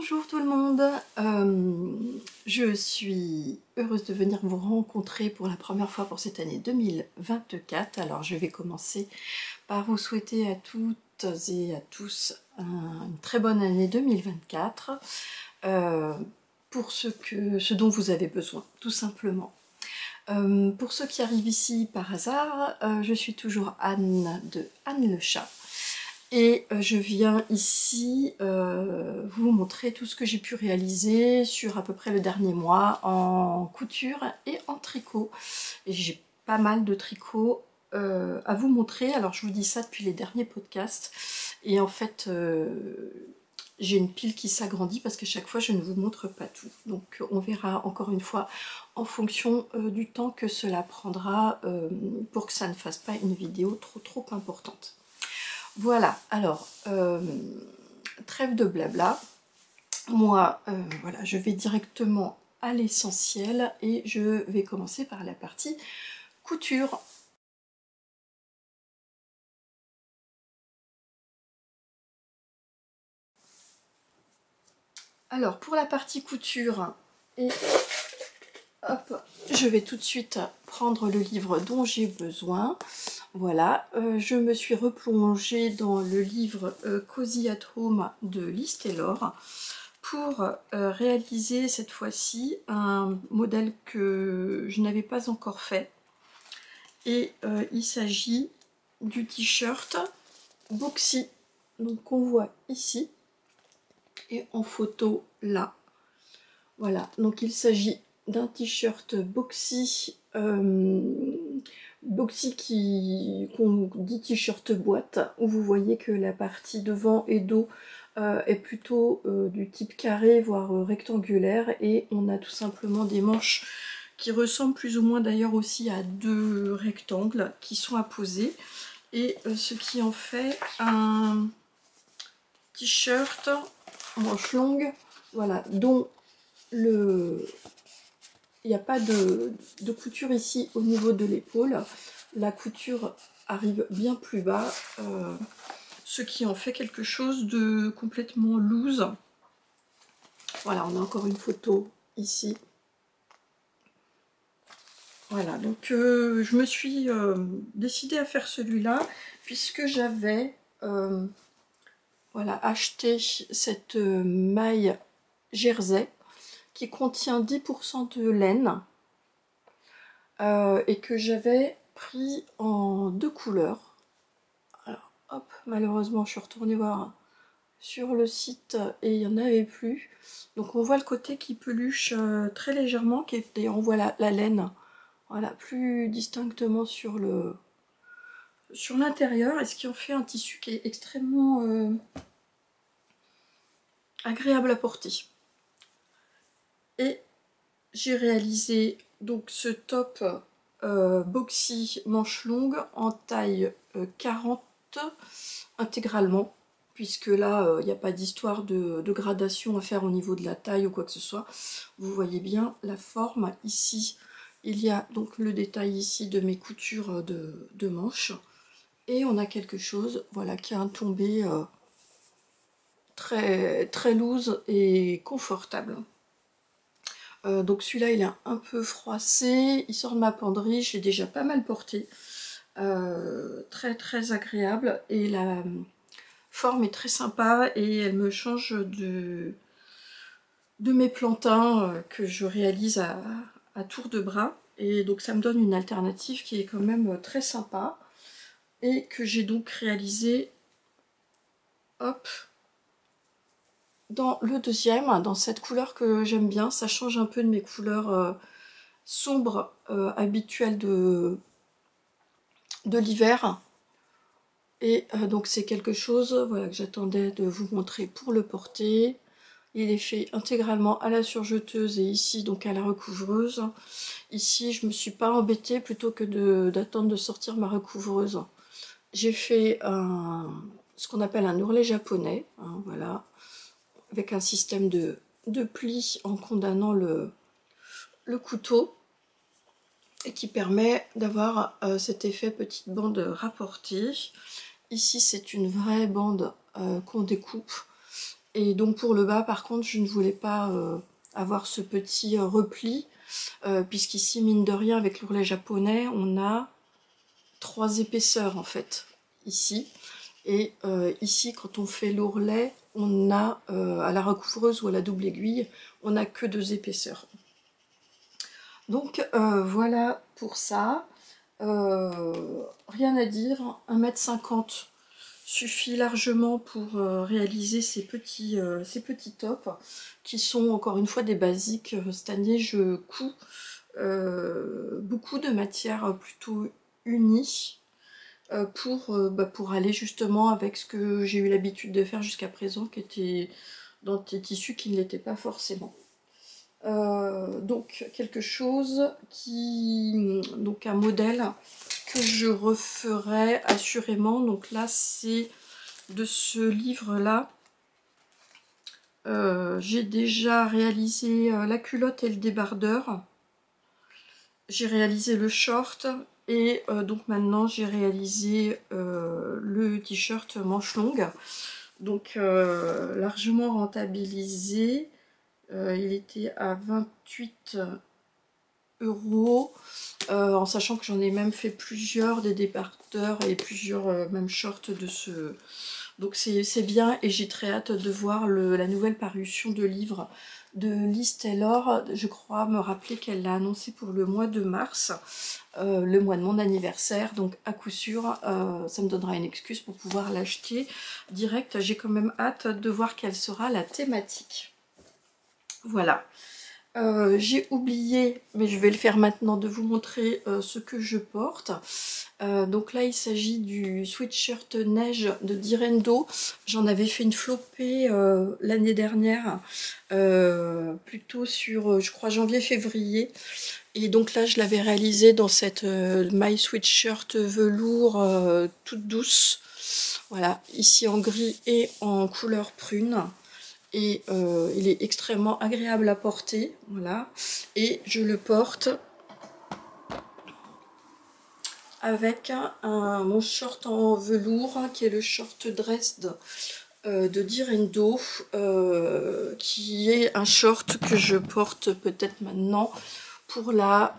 Bonjour tout le monde, je suis heureuse de venir vous rencontrer pour la première fois pour cette année 2024. Alors je vais commencer par vous souhaiter à toutes et à tous une très bonne année 2024 pour ce dont vous avez besoin, tout simplement. Pour ceux qui arrivent ici par hasard, je suis toujours Anne de Anne le Chat. Et je viens ici vous montrer tout ce que j'ai pu réaliser sur à peu près le dernier mois en couture et en tricot. Et j'ai pas mal de tricots à vous montrer. Alors je vous dis ça depuis les derniers podcasts. Et en fait, j'ai une pile qui s'agrandit parce qu'à chaque fois je ne vous montre pas tout. Donc on verra encore une fois en fonction du temps que cela prendra pour que ça ne fasse pas une vidéo trop importante. Voilà, alors, trêve de blabla, moi, voilà, je vais directement à l'essentiel et je vais commencer par la partie couture. Alors, pour la partie couture, et hop, je vais tout de suite prendre le livre dont j'ai besoin. Voilà, je me suis replongée dans le livre Cozy at Home de Liz Taylor pour réaliser cette fois-ci un modèle que je n'avais pas encore fait. Et il s'agit du t-shirt Boxy, donc qu'on voit ici et en photo là. Voilà, donc il s'agit d'un t-shirt Boxy, Boxy qu'on dit t-shirt boîte, où vous voyez que la partie devant et dos est plutôt du type carré, voire rectangulaire, et on a tout simplement des manches qui ressemblent plus ou moins d'ailleurs aussi à deux rectangles qui sont apposés, et ce qui en fait un t-shirt manche longue, voilà, dont il n'y a pas de couture ici au niveau de l'épaule. La couture arrive bien plus bas, ce qui en fait quelque chose de complètement loose. Voilà, on a encore une photo ici. Voilà, donc je me suis décidée à faire celui-là puisque j'avais voilà, acheté cette maille jersey qui contient 10% de laine et que j'avais pris en deux couleurs. Alors hop, malheureusement je suis retournée voir sur le site et il n'y en avait plus. Donc on voit le côté qui peluche très légèrement, et on voit la laine, voilà, plus distinctement sur l'intérieur, et ce qui en fait un tissu qui est extrêmement agréable à porter. Et j'ai réalisé donc ce top boxy manche longue en taille 40 intégralement, puisque là il n'y a pas d'histoire de gradation à faire au niveau de la taille ou quoi que ce soit. Vous voyez bien la forme ici. Il y a donc le détail ici de mes coutures de manches, et on a quelque chose, voilà, qui a un tombé très loose et confortable. Donc celui-là il est un peu froissé, il sort de ma penderie, je l'ai déjà pas mal porté, très agréable, et la forme est très sympa et elle me change de mes plantins que je réalise à tour de bras, et donc ça me donne une alternative qui est quand même très sympa, et que j'ai donc réalisé, hop, dans le deuxième, dans cette couleur que j'aime bien. Ça change un peu de mes couleurs sombres habituelles de l'hiver, et donc c'est quelque chose, voilà, que j'attendais de vous montrer pour le porter. Il est fait intégralement à la surjeteuse et ici donc à la recouvreuse. Ici je me suis pas embêtée, plutôt que d'attendre de sortir ma recouvreuse. J'ai fait ce qu'on appelle un ourlet japonais, hein, voilà, avec un système de plis en condamnant le couteau, et qui permet d'avoir cet effet petite bande rapportée. Ici c'est une vraie bande qu'on découpe, Et donc pour le bas, par contre, je ne voulais pas avoir ce petit repli, puisqu'ici, mine de rien, avec l'ourlet japonais, on a 3 épaisseurs en fait, ici. Et ici, quand on fait l'ourlet, on a, à la recouvreuse ou à la double aiguille, on n'a que 2 épaisseurs. Donc voilà pour ça. Rien à dire, 1,50 m suffit largement pour réaliser ces petits tops, qui sont encore une fois des basiques. Cette année, je couds beaucoup de matières plutôt unies pour aller justement avec ce que j'ai eu l'habitude de faire jusqu'à présent, qui était dans des tissus qui ne l'étaient pas forcément. Donc quelque chose donc un modèle que je referai assurément. Donc là, c'est de ce livre-là. J'ai déjà réalisé la culotte et le débardeur. J'ai réalisé le short et donc maintenant j'ai réalisé le t-shirt manche longue. Donc largement rentabilisé. Il était à 28 €, en sachant que j'en ai même fait plusieurs, des débardeurs et plusieurs même shorts de ce... Donc c'est bien, et j'ai très hâte de voir la nouvelle parution de livre de Liz Taylor. Je crois me rappeler qu'elle l'a annoncé pour le mois de mars, le mois de mon anniversaire, donc à coup sûr ça me donnera une excuse pour pouvoir l'acheter direct. J'ai quand même hâte de voir quelle sera la thématique. Voilà. J'ai oublié, mais je vais le faire maintenant, de vous montrer ce que je porte. Donc là, il s'agit du sweatshirt neige de Direndo. J'en avais fait une flopée l'année dernière, plutôt sur, je crois, janvier-février. Et donc là, je l'avais réalisé dans cette My Sweatshirt velours toute douce. Voilà, ici en gris et en couleur prune. Et il est extrêmement agréable à porter, voilà, et je le porte avec mon short en velours qui est le short dress de Direndo, qui est un short que je porte peut-être maintenant pour la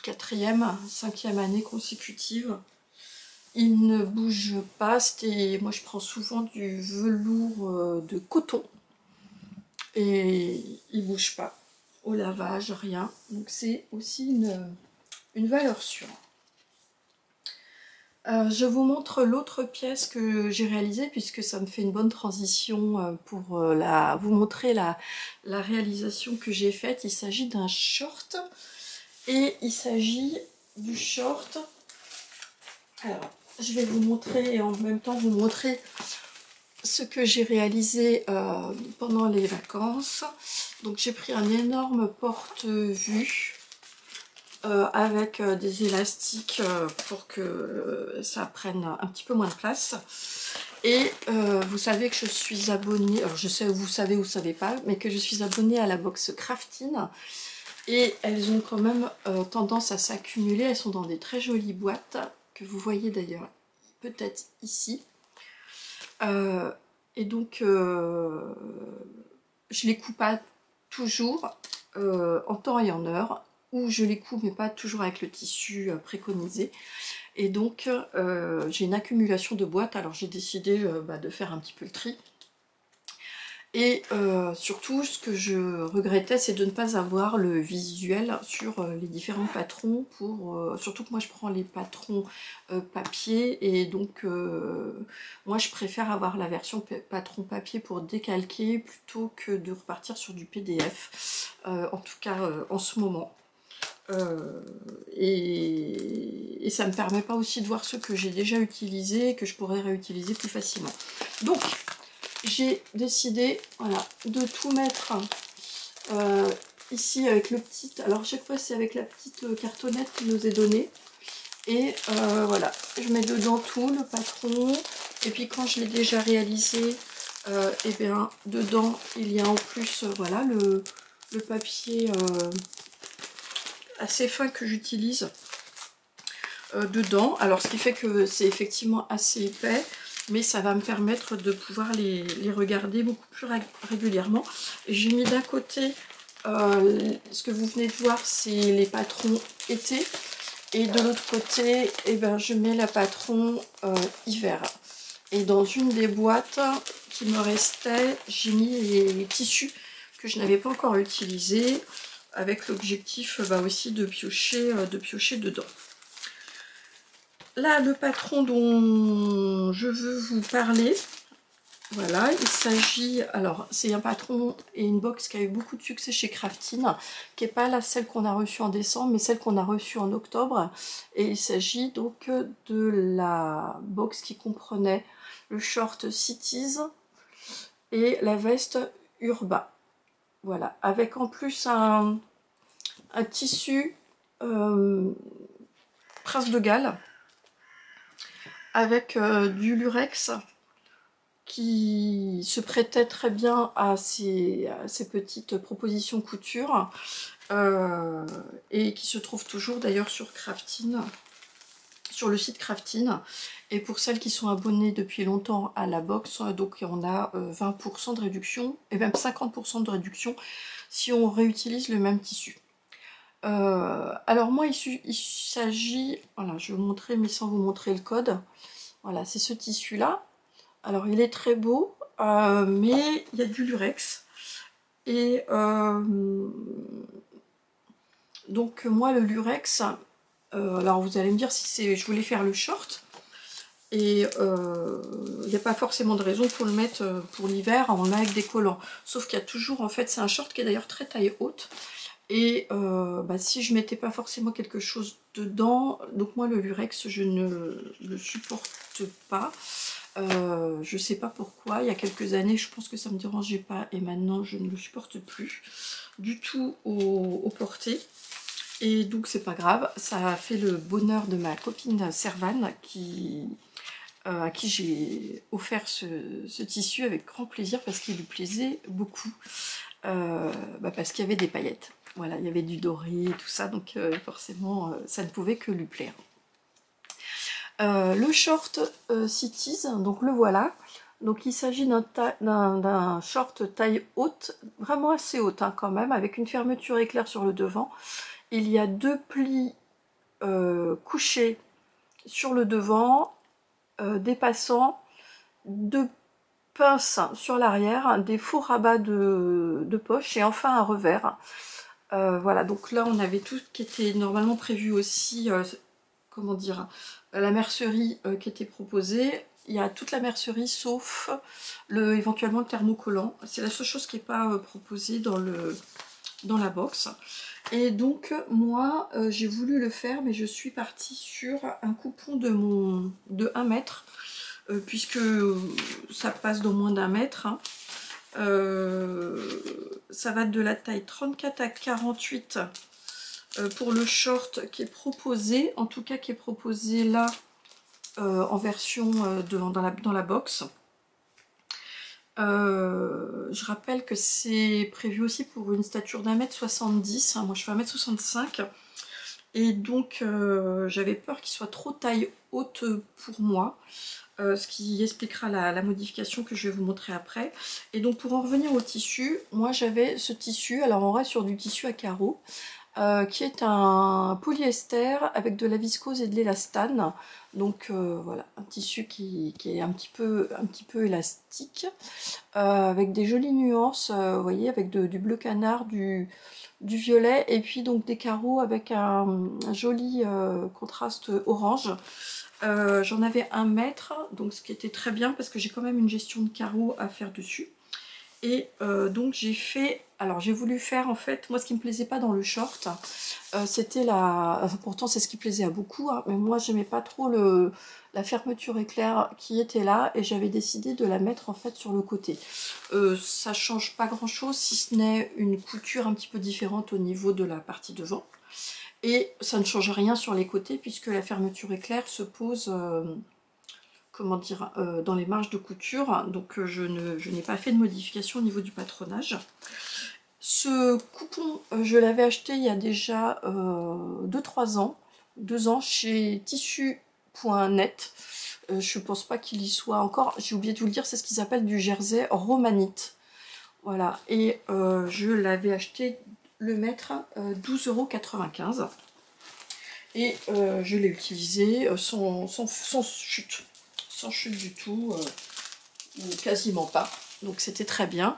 4e, 5e année consécutive. Il ne bouge pas, moi je prends souvent du velours de coton. Et il bouge pas au lavage, rien. Donc c'est aussi une valeur sûre. Je vous montre l'autre pièce que j'ai réalisée, puisque ça me fait une bonne transition pour vous montrer la réalisation que j'ai faite. Il s'agit d'un short, et il s'agit du short. Alors, je vais vous montrer et en même temps vous montrer ce que j'ai réalisé pendant les vacances. Donc j'ai pris un énorme porte-vue avec des élastiques pour que ça prenne un petit peu moins de place. Et vous savez que je suis abonnée, alors je sais, vous savez ou vous savez pas, mais que je suis abonnée à la box Craftin. Et elles ont quand même tendance à s'accumuler. Elles sont dans des très jolies boîtes, que vous voyez d'ailleurs peut-être ici. Et donc je les couds pas toujours en temps et en heure, ou je les couds mais pas toujours avec le tissu préconisé. Et donc j'ai une accumulation de boîtes. Alors j'ai décidé de faire un petit peu le tri. Et surtout, ce que je regrettais, c'est de ne pas avoir le visuel sur les différents patrons, surtout que moi je prends les patrons papier, et donc moi je préfère avoir la version patron papier pour décalquer plutôt que de repartir sur du PDF, en tout cas en ce moment. Et ça me permet pas aussi de voir ceux que j'ai déjà utilisés et que je pourrais réutiliser plus facilement. Donc j'ai décidé, voilà, de tout mettre ici avec le petit... Alors chaque fois c'est avec la petite cartonnette qui nous est donnée. Et voilà, je mets dedans tout, le patron. Et puis quand je l'ai déjà réalisé, et bien dedans il y a en plus voilà le papier assez fin que j'utilise dedans. Alors ce qui fait que c'est effectivement assez épais. mais ça va me permettre de pouvoir les regarder beaucoup plus régulièrement. J'ai mis d'un côté, ce que vous venez de voir, c'est les patrons été, et de l'autre côté, eh ben, je mets la patron hiver. Et dans une des boîtes qui me restait, j'ai mis les tissus que je n'avais pas encore utilisés, avec l'objectif aussi de piocher dedans. Là, le patron dont je veux vous parler, voilà, il s'agit, alors c'est un patron et une box qui a eu beaucoup de succès chez Craftine, qui n'est pas celle qu'on a reçue en décembre, mais celle qu'on a reçue en octobre. Et il s'agit donc de la box qui comprenait le short Cities et la veste Urba. Voilà, avec en plus un tissu Prince de Galles, avec du lurex qui se prêtait très bien à ces petites propositions couture et qui se trouve toujours d'ailleurs sur Craftine, sur le site Craftine. Et pour celles qui sont abonnées depuis longtemps à la box, donc on a 20% de réduction et même 50% de réduction si on réutilise le même tissu. Alors moi il s'agit, voilà, je vais vous montrer mais sans vous montrer le code. Voilà, c'est ce tissu là. Alors il est très beau, mais il y a du lurex. Et donc moi le lurex, alors vous allez me dire si c'est, je voulais faire le short. Et il n'y a pas forcément de raison pour le mettre pour l'hiver, on le met avec des collants. Sauf qu'il y a toujours, en fait, c'est un short qui est d'ailleurs très taille haute. Et si je mettais pas forcément quelque chose dedans, donc moi le lurex je ne le supporte pas. Je sais pas pourquoi, il y a quelques années je pense que ça me dérangeait pas et maintenant je ne le supporte plus du tout au porté. Et donc c'est pas grave, ça a fait le bonheur de ma copine Servane à qui j'ai offert ce tissu avec grand plaisir parce qu'il lui plaisait beaucoup, parce qu'il y avait des paillettes. Voilà, il y avait du doré et tout ça, donc forcément ça ne pouvait que lui plaire. Le short Cities, donc le voilà. Donc il s'agit d'un short taille haute, vraiment assez haute hein, quand même, avec une fermeture éclair sur le devant. Il y a deux plis couchés sur le devant, dépassant, deux pinces sur l'arrière, des faux rabats de poche et enfin un revers. Voilà, donc là on avait tout qui était normalement prévu aussi, comment dire, la mercerie qui était proposée. Il y a toute la mercerie sauf éventuellement le thermocollant. C'est la seule chose qui n'est pas proposée dans la box. Et donc moi j'ai voulu le faire, mais je suis partie sur un coupon de 1 mètre, puisque ça passe d'au moins d'1 mètre. Hein. Ça va de la taille 34 à 48 pour le short qui est proposé, en tout cas qui est proposé là en version dans la box. Je rappelle que c'est prévu aussi pour une stature d'1m70, hein, moi je fais 1m65 et donc j'avais peur qu'il soit trop taille haute pour moi. Ce qui expliquera la modification que je vais vous montrer après. Et donc pour en revenir au tissu, moi j'avais ce tissu, alors on reste sur du tissu à carreaux, qui est un polyester avec de la viscose et de l'élastane. Donc voilà, un tissu qui est un petit peu élastique, avec des jolies nuances, vous voyez, avec du bleu canard, du violet, et puis donc des carreaux avec un joli contraste orange. J'en avais 1 mètre, donc ce qui était très bien parce que j'ai quand même une gestion de carreaux à faire dessus. Et donc j'ai fait, alors j'ai voulu faire en fait, moi ce qui me plaisait pas dans le short, c'était pourtant c'est ce qui plaisait à beaucoup, hein, mais moi j'aimais pas trop la fermeture éclair qui était là et j'avais décidé de la mettre en fait sur le côté. Ça change pas grand chose si ce n'est une couture un petit peu différente au niveau de la partie devant. Et ça ne change rien sur les côtés puisque la fermeture éclair se pose comment dire, dans les marges de couture. Donc je n'ai pas fait de modification au niveau du patronage. Ce coupon, je l'avais acheté il y a déjà 2-3 ans, 2 ans chez tissu.net. Je pense pas qu'il y soit encore. J'ai oublié de vous le dire, c'est ce qu'ils appellent du jersey romanite. Voilà, et je l'avais acheté le mètre 12,95 €. Et je l'ai utilisé sans chute. Sans chute du tout, ou quasiment pas. Donc c'était très bien.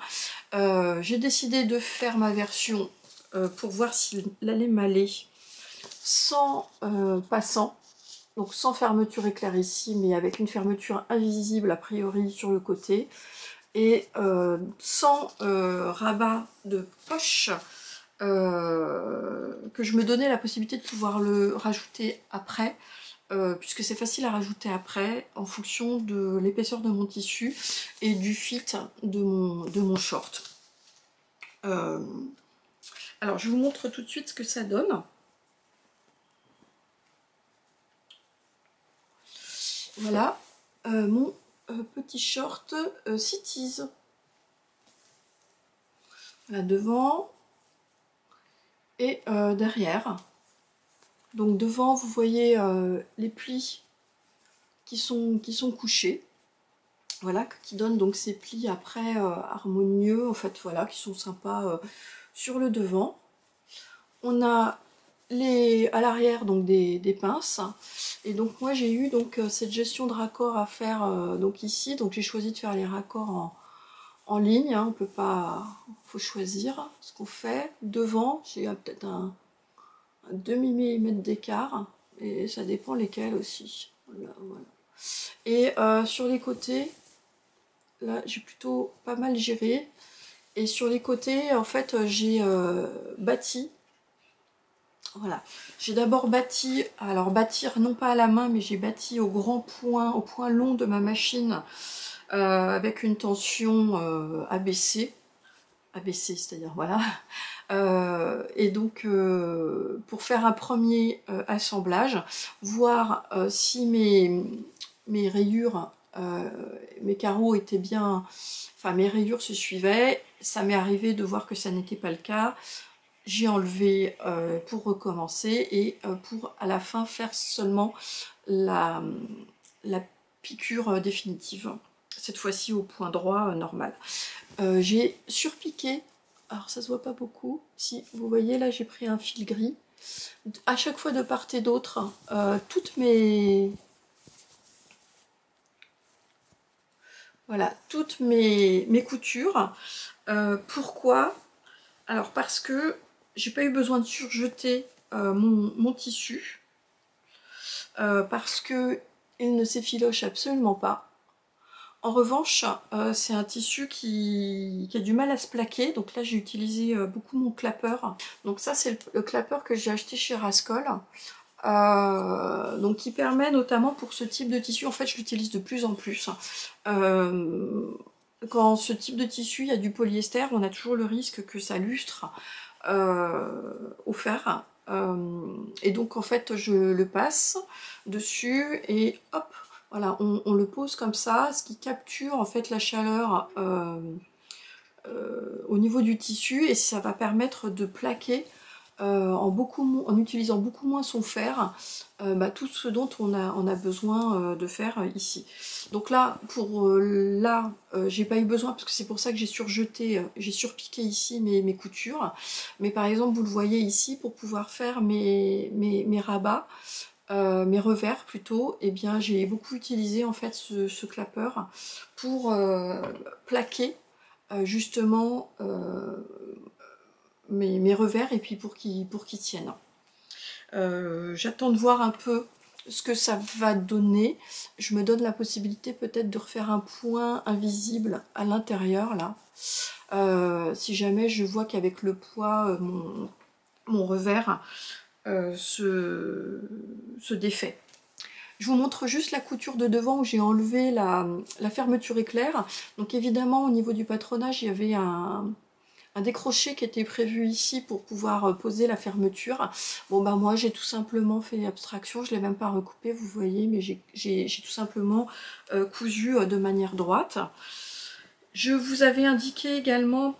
J'ai décidé de faire ma version pour voir s'il allait m'aller sans passant. Donc sans fermeture éclair ici, mais avec une fermeture invisible a priori sur le côté. Et sans rabat de poche, que je me donnais la possibilité de pouvoir le rajouter après, puisque c'est facile à rajouter après en fonction de l'épaisseur de mon tissu et du fit de mon short. Alors je vous montre tout de suite ce que ça donne. Voilà mon petit short Cities. Là devant et derrière. Donc devant vous voyez les plis qui sont couchés. Voilà, qui donnent donc ces plis après harmonieux, en fait voilà, qui sont sympas sur le devant. On a à l'arrière donc des pinces, et donc moi j'ai eu donc cette gestion de raccord à faire donc ici, donc j'ai choisi de faire les raccords en ligne, hein, on peut pas, faut choisir ce qu'on fait. Devant j'ai peut-être un demi-millimètre d'écart, et ça dépend lesquels aussi. Voilà, voilà. Et sur les côtés, là j'ai plutôt pas mal géré, et sur les côtés en fait j'ai bâti. Voilà, j'ai d'abord bâti, alors bâtir non pas à la main, mais j'ai bâti au grand point, au point long de ma machine, avec une tension ABC, c'est-à-dire voilà. Et donc pour faire un premier assemblage, voir si mes rayures, mes carreaux étaient bien, enfin mes rayures se suivaient. Ça m'est arrivé de voir que ça n'était pas le cas. J'ai enlevé pour recommencer, et pour à la fin faire seulement la piqûre définitive, cette fois-ci au point droit normal. J'ai surpiqué, alors ça se voit pas beaucoup, si vous voyez là j'ai pris un fil gris, à chaque fois de part et d'autre, toutes mes coutures. Pourquoi? Alors parce que j'ai pas eu besoin de surjeter mon tissu, parce que il ne s'effiloche absolument pas. En revanche, c'est un tissu qui a du mal à se plaquer, donc là j'ai utilisé beaucoup mon clapper. Donc ça c'est le clapper que j'ai acheté chez Rascol, donc qui permet notamment pour ce type de tissu, en fait je l'utilise de plus en plus. Quand ce type de tissu, il y a du polyester, on a toujours le risque que ça lustre au fer. Et donc en fait je le passe dessus et hop, voilà, on le pose comme ça, ce qui capture en fait la chaleur au niveau du tissu, et ça va permettre de plaquer en utilisant beaucoup moins son fer, tout ce dont on a besoin de faire ici. Donc là, j'ai pas eu besoin, parce que c'est pour ça que j'ai surpiqué ici mes coutures. Mais par exemple, vous le voyez ici, pour pouvoir faire mes rabats, mes revers plutôt, et bien j'ai beaucoup utilisé en fait ce clapper pour plaquer justement mes revers, et puis pour qu'ils tiennent. J'attends de voir un peu ce que ça va donner. Je me donne la possibilité peut-être de refaire un point invisible à l'intérieur là, si jamais je vois qu'avec le poids mon revers se défait. Je vous montre juste la couture de devant où j'ai enlevé la fermeture éclair. Donc évidemment au niveau du patronage il y avait un décroché qui était prévu ici pour pouvoir poser la fermeture. Bon bah moi j'ai tout simplement fait abstraction, je ne l'ai même pas recoupé, vous voyez, mais j'ai tout simplement cousu de manière droite. Je vous avais indiqué également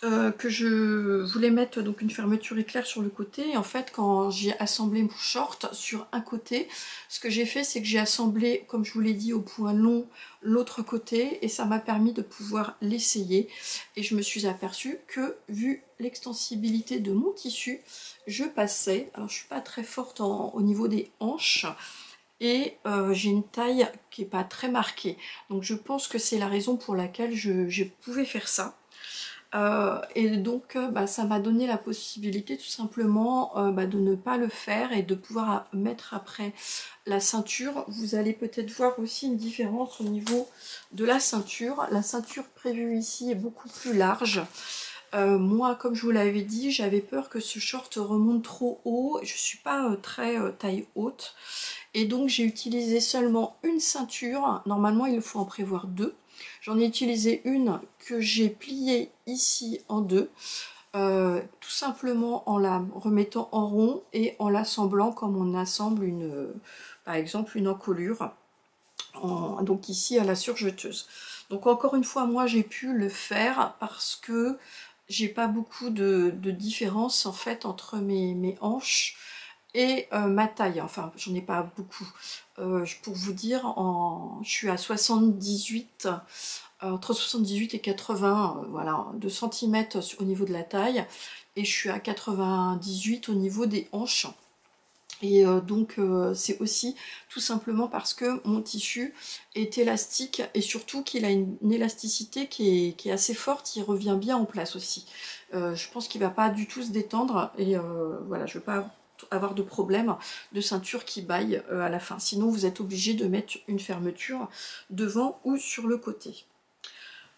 que je voulais mettre donc une fermeture éclair sur le côté. Et en fait, quand j'ai assemblé mon short sur un côté, ce que j'ai fait, c'est que j'ai assemblé, comme je vous l'ai dit, au point long l'autre côté, et ça m'a permis de pouvoir l'essayer. Et je me suis aperçue que, vu l'extensibilité de mon tissu, je passais. Alors, je suis pas très forte au niveau des hanches. Et j'ai une taille qui n'est pas très marquée. Donc je pense que c'est la raison pour laquelle je pouvais faire ça. Et donc bah, ça m'a donné la possibilité tout simplement bah, de ne pas le faire et de pouvoir mettre après la ceinture. Vous allez peut-être voir aussi une différence au niveau de la ceinture. La ceinture prévue ici est beaucoup plus large. Moi, comme je vous l'avais dit, j'avais peur que ce short remonte trop haut. Je suis pas très taille haute. Et donc j'ai utilisé seulement une ceinture. Normalement, il faut en prévoir deux. J'en ai utilisé une que j'ai pliée ici en deux, tout simplement en la remettant en rond et en l'assemblant comme on assemble par exemple une encolure, donc ici à la surjeteuse. Donc encore une fois, moi j'ai pu le faire parce que j'ai pas beaucoup de différence en fait entre mes hanches et ma taille, enfin j'en ai pas beaucoup. Pour vous dire, je suis à 78, entre 78 et 80 voilà, de centimètres au niveau de la taille, et je suis à 98 au niveau des hanches. Et donc c'est aussi tout simplement parce que mon tissu est élastique et surtout qu'il a une élasticité qui est assez forte, il revient bien en place aussi. Je pense qu'il ne va pas du tout se détendre et voilà, je ne veux pas avoir de problème de ceinture qui baille à la fin. Sinon vous êtes obligé de mettre une fermeture devant ou sur le côté.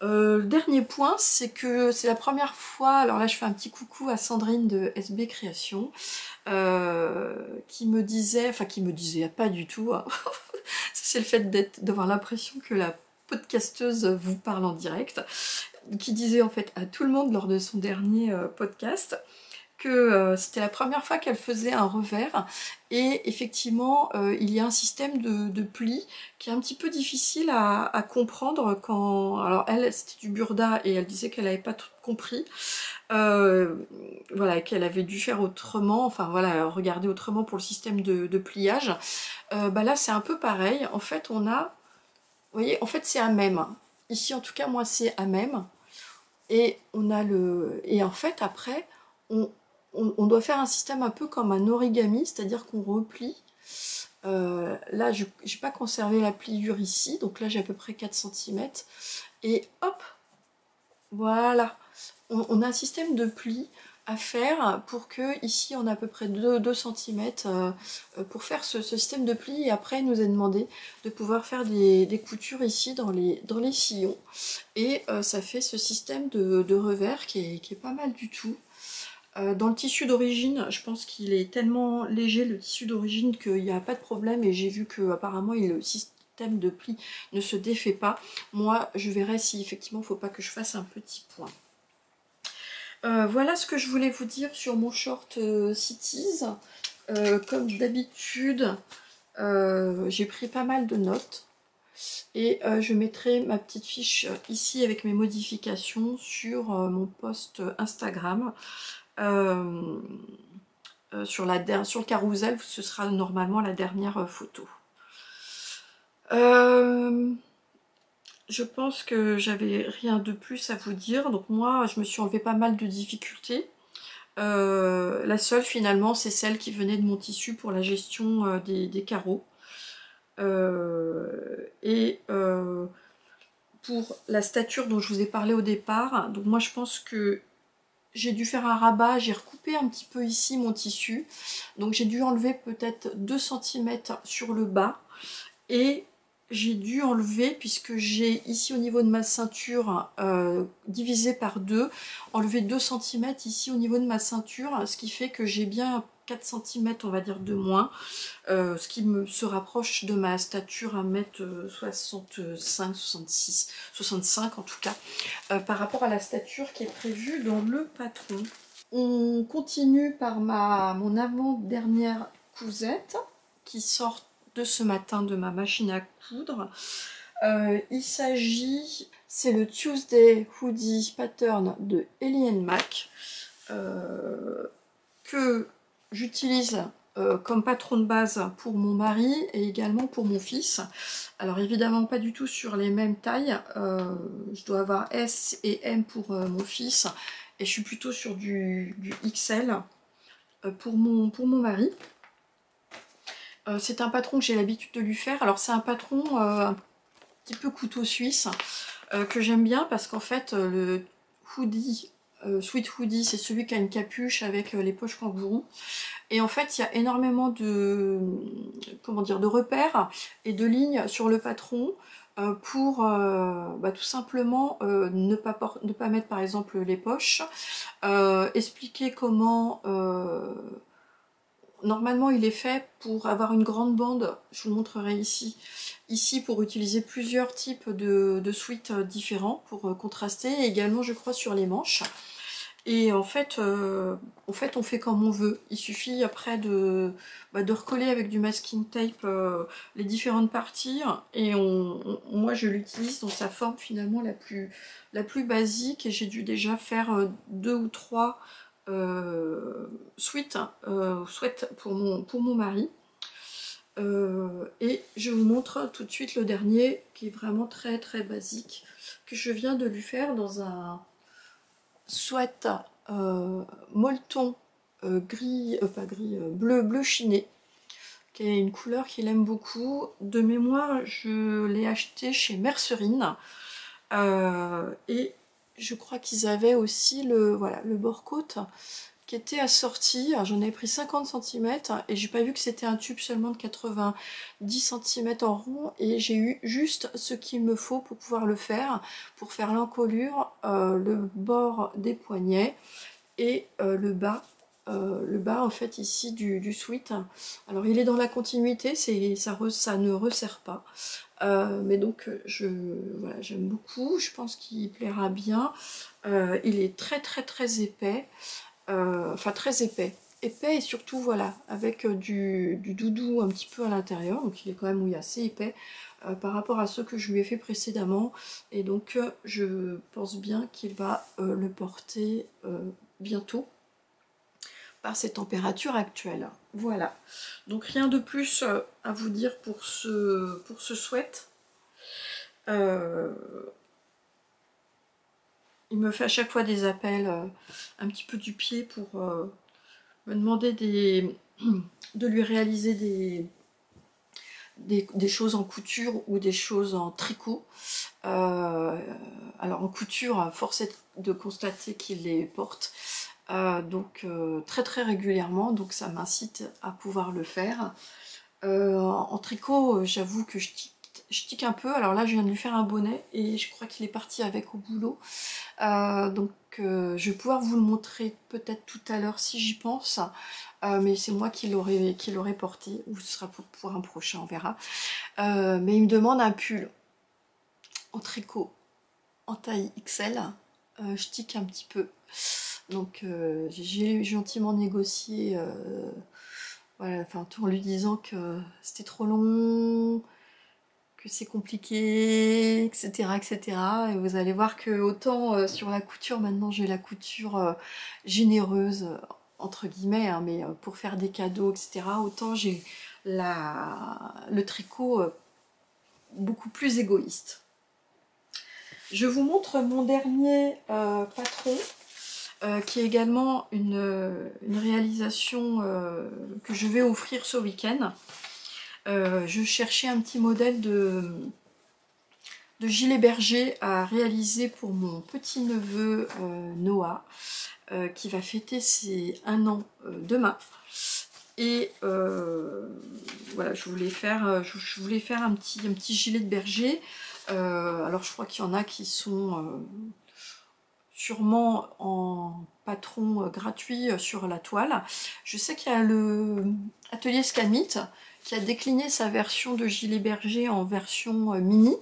Le dernier point, c'est que c'est la première fois, alors là je fais un petit coucou à Sandrine de SB Création, qui me disait, enfin qui me disait pas du tout, hein. C'est le fait d'avoir l'impression que la podcasteuse vous parle en direct, qui disait en fait à tout le monde lors de son dernier podcast que c'était la première fois qu'elle faisait un revers, et effectivement il y a un système de pli qui est un petit peu difficile à comprendre quand... Alors elle, c'était du burda et elle disait qu'elle n'avait pas tout compris, voilà, qu'elle avait dû faire autrement, enfin voilà, regarder autrement pour le système de pliage. Bah là c'est un peu pareil, en fait on a, vous voyez, en fait c'est un même. Ici en tout cas moi c'est un même, et on a et en fait après on doit faire un système un peu comme un origami, c'est-à-dire qu'on replie. Là je n'ai pas conservé la pliure ici, donc là j'ai à peu près 4 cm, et hop, voilà, on a un système de pli à faire pour que ici on a à peu près 2 cm pour faire ce système de pli, et après il nous est demandé de pouvoir faire des coutures ici dans les sillons, et ça fait ce système de revers qui est pas mal du tout. Dans le tissu d'origine, je pense qu'il est tellement léger, le tissu d'origine, qu'il n'y a pas de problème, et j'ai vu que apparemment le système de pli ne se défait pas. Moi je verrai si effectivement il ne faut pas que je fasse un petit point. Voilà ce que je voulais vous dire sur mon short Cities. Comme d'habitude, j'ai pris pas mal de notes, et je mettrai ma petite fiche ici avec mes modifications sur mon post Instagram. Sur le carrousel, ce sera normalement la dernière photo. Je pense que j'avais rien de plus à vous dire, donc moi je me suis enlevé pas mal de difficultés. La seule finalement c'est celle qui venait de mon tissu pour la gestion des carreaux. Pour la stature dont je vous ai parlé au départ, donc moi je pense que j'ai dû faire un rabat, j'ai recoupé un petit peu ici mon tissu, donc j'ai dû enlever peut-être 2 cm sur le bas, et j'ai dû enlever, puisque j'ai ici au niveau de ma ceinture divisé par 2, enlever 2 cm ici au niveau de ma ceinture, ce qui fait que j'ai bien 4 cm on va dire de moins, ce qui se rapproche de ma stature 1m65, 66, 65 en tout cas, par rapport à la stature qui est prévue dans le patron. On continue par mon avant-dernière cousette qui sort de ce matin de ma machine à coudre. Il s'agit, c'est le Tuesday Hoodie Pattern de Ellie Mac, que j'utilise comme patron de base pour mon mari et également pour mon fils. Alors évidemment pas du tout sur les mêmes tailles, je dois avoir S et M pour mon fils et je suis plutôt sur du XL pour mon mari. C'est un patron que j'ai l'habitude de lui faire. Alors c'est un patron un petit peu couteau suisse que j'aime bien parce qu'en fait le hoodie, Sweet Hoodie, c'est celui qui a une capuche avec les poches kangourou. Et en fait il y a énormément de, comment dire, de repères et de lignes sur le patron pour tout simplement ne pas mettre par exemple les poches, expliquer comment normalement il est fait pour avoir une grande bande, je vous le montrerai ici pour utiliser plusieurs types de sweats différents pour contraster, et également je crois sur les manches. Et en fait on fait comme on veut, il suffit après de recoller avec du masking tape les différentes parties, et moi je l'utilise dans sa forme finalement la plus basique, et j'ai dû déjà faire 2 ou 3 sweat pour mon mari. Et je vous montre tout de suite le dernier qui est vraiment très très basique, que je viens de lui faire dans un sweat molleton gris, pas gris, bleu chiné, qui est une couleur qu'il aime beaucoup. De mémoire, je l'ai acheté chez Mercerine, et je crois qu'ils avaient aussi le bord-côte qui était assorti. J'en ai pris 50 cm et j'ai pas vu que c'était un tube seulement de 90 cm en rond, et j'ai eu juste ce qu'il me faut pour pouvoir le faire, pour faire l'encolure, le bord des poignets et le bas en fait ici du sweat. Alors il est dans la continuité, ça ne resserre pas. Mais donc voilà, j'aime beaucoup, je pense qu'il plaira bien. Il est très très très épais, enfin très épais et surtout voilà, avec du doudou un petit peu à l'intérieur, donc il est quand même, oui, assez épais par rapport à ceux que je lui ai fait précédemment, et donc je pense bien qu'il va le porter bientôt par ces températures actuelles. Voilà, donc rien de plus à vous dire pour ce sweat. Il me fait à chaque fois des appels un petit peu du pied pour me demander de lui réaliser des choses en couture ou des choses en tricot. Alors en couture, force est de constater qu'il les porte donc très très régulièrement, donc ça m'incite à pouvoir le faire. En tricot, j'avoue que je tique un peu. Alors là je viens de lui faire un bonnet et je crois qu'il est parti avec au boulot, donc je vais pouvoir vous le montrer peut-être tout à l'heure si j'y pense, mais c'est moi qui l'aurais porté, ou ce sera pour un prochain, on verra. Mais il me demande un pull en tricot en taille XL, je tique un petit peu, donc j'ai gentiment négocié, voilà, enfin, tout en lui disant que c'était trop long, que c'est compliqué, etc., etc. Et vous allez voir que autant sur la couture, maintenant j'ai la couture généreuse, entre guillemets, hein, mais pour faire des cadeaux, etc., autant j'ai le tricot beaucoup plus égoïste. Je vous montre mon dernier patron, qui est également une réalisation que je vais offrir ce week-end. Je cherchais un petit modèle de gilet berger à réaliser pour mon petit neveu Noah, qui va fêter ses 1 an demain. Et voilà, je voulais faire un petit gilet de berger. Alors je crois qu'il y en a qui sont sûrement en patron gratuit sur la toile. Je sais qu'il y a le atelier Scanmit qui a décliné sa version de gilet berger en version mini,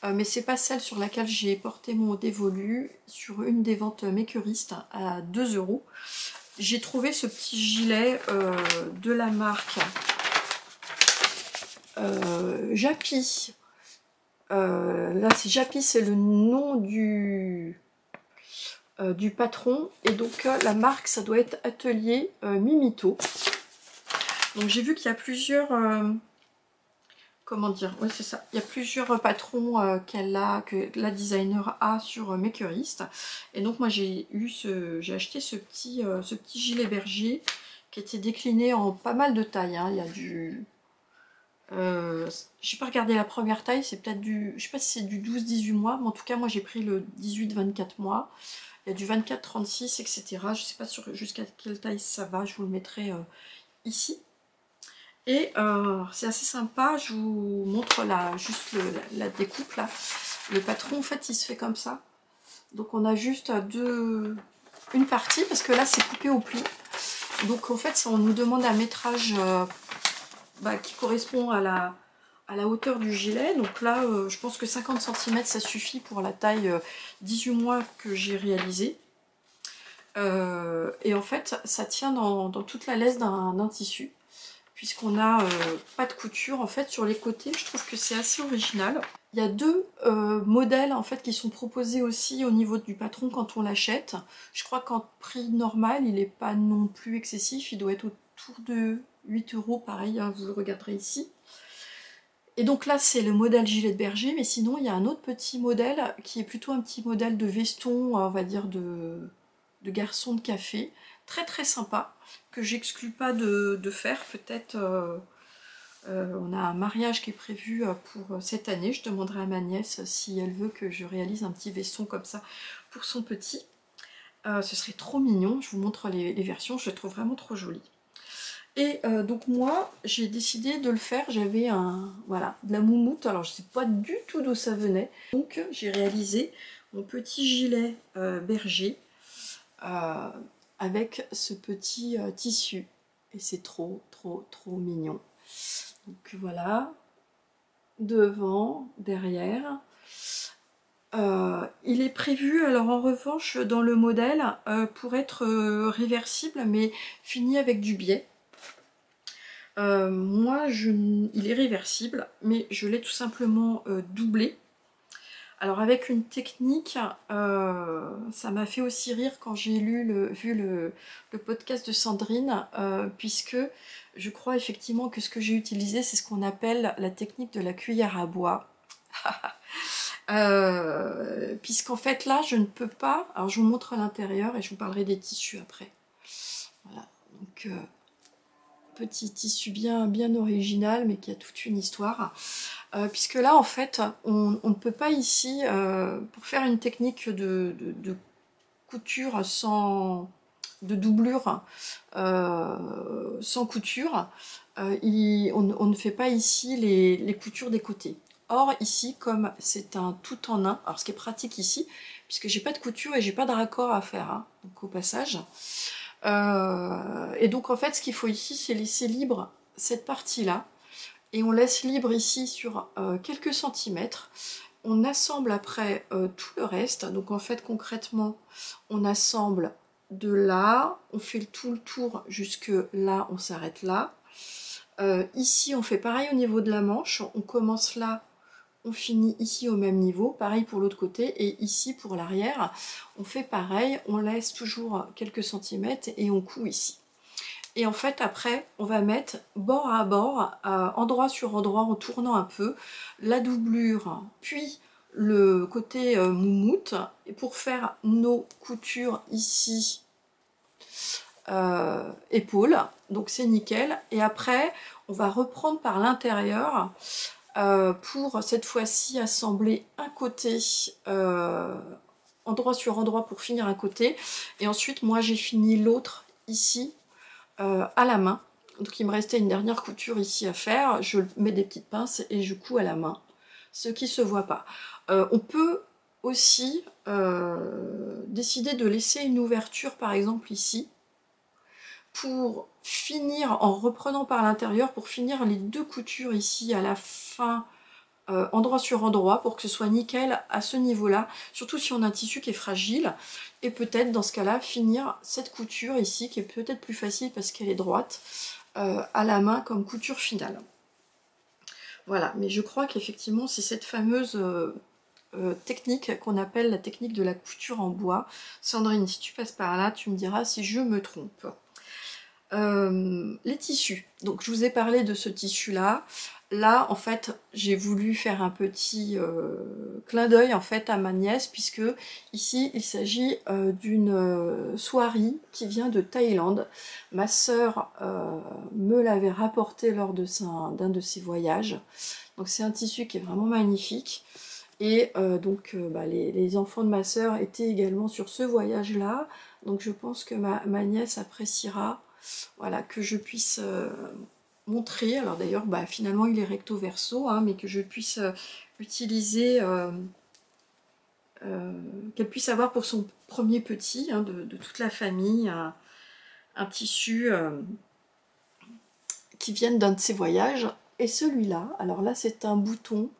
mais c'est pas celle sur laquelle j'ai porté mon dévolu, sur une des ventes makeristes à 2 €. J'ai trouvé ce petit gilet de la marque Japy, Là, c'est Japy, c'est le nom du patron. Et donc, la marque, ça doit être Atelier Mimito. Donc, j'ai vu qu'il y a plusieurs... comment dire? Oui, c'est ça. Il y a plusieurs patrons que la designer a sur Makerist. Et donc, moi, j'ai acheté ce petit gilet berger qui était décliné en pas mal de tailles. Hein. Il y a du... j'ai pas regardé la première taille, c'est peut-être du... Je sais pas si c'est du 12-18 mois, mais en tout cas, moi, j'ai pris le 18-24 mois. Il y a du 24-36, etc. Je sais pas jusqu'à quelle taille ça va, je vous le mettrai ici. Et c'est assez sympa, je vous montre juste la découpe là. Le patron, en fait, il se fait comme ça. Donc on a juste une partie, parce que là, c'est coupé au pli. Donc en fait, on nous demande un métrage qui correspond à la hauteur du gilet. Donc là, je pense que 50 cm, ça suffit pour la taille 18 mois que j'ai réalisée. Et en fait, ça tient dans toute la laisse d'un tissu. Puisqu'on n'a pas de couture en fait sur les côtés, je trouve que c'est assez original. Il y a deux modèles en fait qui sont proposés aussi au niveau du patron quand on l'achète. Je crois qu'en prix normal, il n'est pas non plus excessif, il doit être autour de 8 € pareil, hein, vous le regarderez ici. Et donc là c'est le modèle gilet de berger, mais sinon il y a un autre petit modèle qui est plutôt un petit modèle de veston, on va dire de garçon de café, très très sympa, que j'exclus pas de faire. Peut-être on a un mariage qui est prévu pour cette année, je demanderai à ma nièce si elle veut que je réalise un petit veston comme ça pour son petit. Ce serait trop mignon, je vous montre les versions, je les trouve vraiment trop jolies. Et donc moi j'ai décidé de le faire, j'avais de la moumoute, alors je sais pas du tout d'où ça venait, donc j'ai réalisé mon petit gilet berger avec ce petit tissu, et c'est trop mignon. Donc voilà, devant, derrière. Il est prévu, alors en revanche, dans le modèle, pour être réversible, mais fini avec du biais. Moi, il est réversible, mais je l'ai tout simplement doublé. Alors avec une technique, ça m'a fait aussi rire quand j'ai vu le podcast de Sandrine, puisque je crois effectivement que ce que j'ai utilisé, c'est ce qu'on appelle la technique de la cuillère à bois. Puisqu'en fait là, je ne peux pas... Alors je vous montre l'intérieur et je vous parlerai des tissus après. Voilà, donc... petit tissu bien original, mais qui a toute une histoire. Puisque là, en fait, on ne peut pas ici, pour faire une technique de couture de doublure sans couture, on ne fait pas ici les coutures des côtés. Or, ici, comme c'est un tout en un, alors ce qui est pratique ici, puisque j'ai pas de couture et j'ai pas de raccord à faire, hein, donc au passage. Et donc en fait ce qu'il faut ici c'est laisser libre cette partie là et on laisse libre ici sur quelques centimètres. On assemble après tout le reste, donc en fait concrètement on assemble de là, on fait tout le tour jusque là, on s'arrête là. Ici on fait pareil au niveau de la manche, on commence là, on finit ici au même niveau, pareil pour l'autre côté, et ici pour l'arrière, on fait pareil, on laisse toujours quelques centimètres et on coud ici. Et en fait après, on va mettre bord à bord, endroit sur endroit, en tournant un peu, la doublure, puis le côté moumoute, et pour faire nos coutures ici, épaules, donc c'est nickel, et après on va reprendre par l'intérieur, pour cette fois-ci assembler un côté endroit sur endroit pour finir un côté, et ensuite moi j'ai fini l'autre ici à la main. Donc il me restait une dernière couture ici à faire, je mets des petites pinces et je couds à la main, ce qui se voit pas. On peut aussi décider de laisser une ouverture par exemple ici, pour finir en reprenant par l'intérieur, pour finir les deux coutures ici à la fin, endroit sur endroit, pour que ce soit nickel à ce niveau là, surtout si on a un tissu qui est fragile, et peut-être dans ce cas là finir cette couture ici qui est peut-être plus facile parce qu'elle est droite, à la main comme couture finale. Voilà, mais je crois qu'effectivement c'est cette fameuse technique qu'on appelle la technique de la couture en bois. Sandrine, si tu passes par là, tu me diras si je me trompe. Les tissus. Donc je vous ai parlé de ce tissu-là. Là, en fait, j'ai voulu faire un petit clin d'œil en fait à ma nièce, puisque ici, il s'agit d'une soierie qui vient de Thaïlande. Ma sœur me l'avait rapporté lors de d'un de ses voyages. Donc c'est un tissu qui est vraiment magnifique. Et les enfants de ma sœur étaient également sur ce voyage-là. Donc je pense que ma nièce appréciera, voilà, que je puisse montrer. Alors d'ailleurs, finalement il est recto verso, hein, mais que je puisse utiliser, qu'elle puisse avoir pour son premier petit, hein, de toute la famille, un tissu qui vienne d'un de ses voyages. Et celui-là, alors là c'est un bouton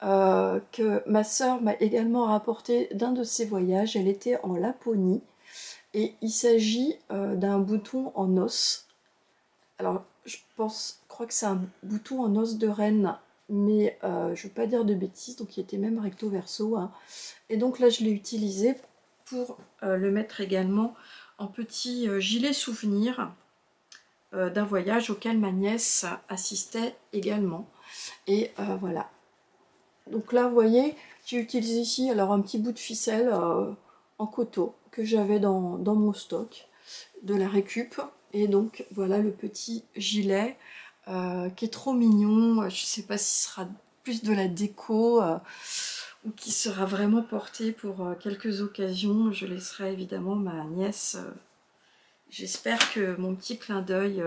que ma sœur m'a également rapporté d'un de ses voyages. Elle était en Laponie et il s'agit d'un bouton en os. Alors je crois que c'est un bouton en os de renne, mais je ne veux pas dire de bêtises, donc il était même recto verso, hein. Et donc là je l'ai utilisé pour le mettre également en petit gilet souvenir d'un voyage auquel ma nièce assistait également. Et voilà. Donc là, vous voyez, j'ai utilisé ici alors un petit bout de ficelle en coton que j'avais dans mon stock de la récup. Et donc voilà le petit gilet qui est trop mignon. Je ne sais pas si ce sera plus de la déco ou qui sera vraiment porté pour quelques occasions. Je laisserai évidemment ma nièce. J'espère que mon petit clin d'œil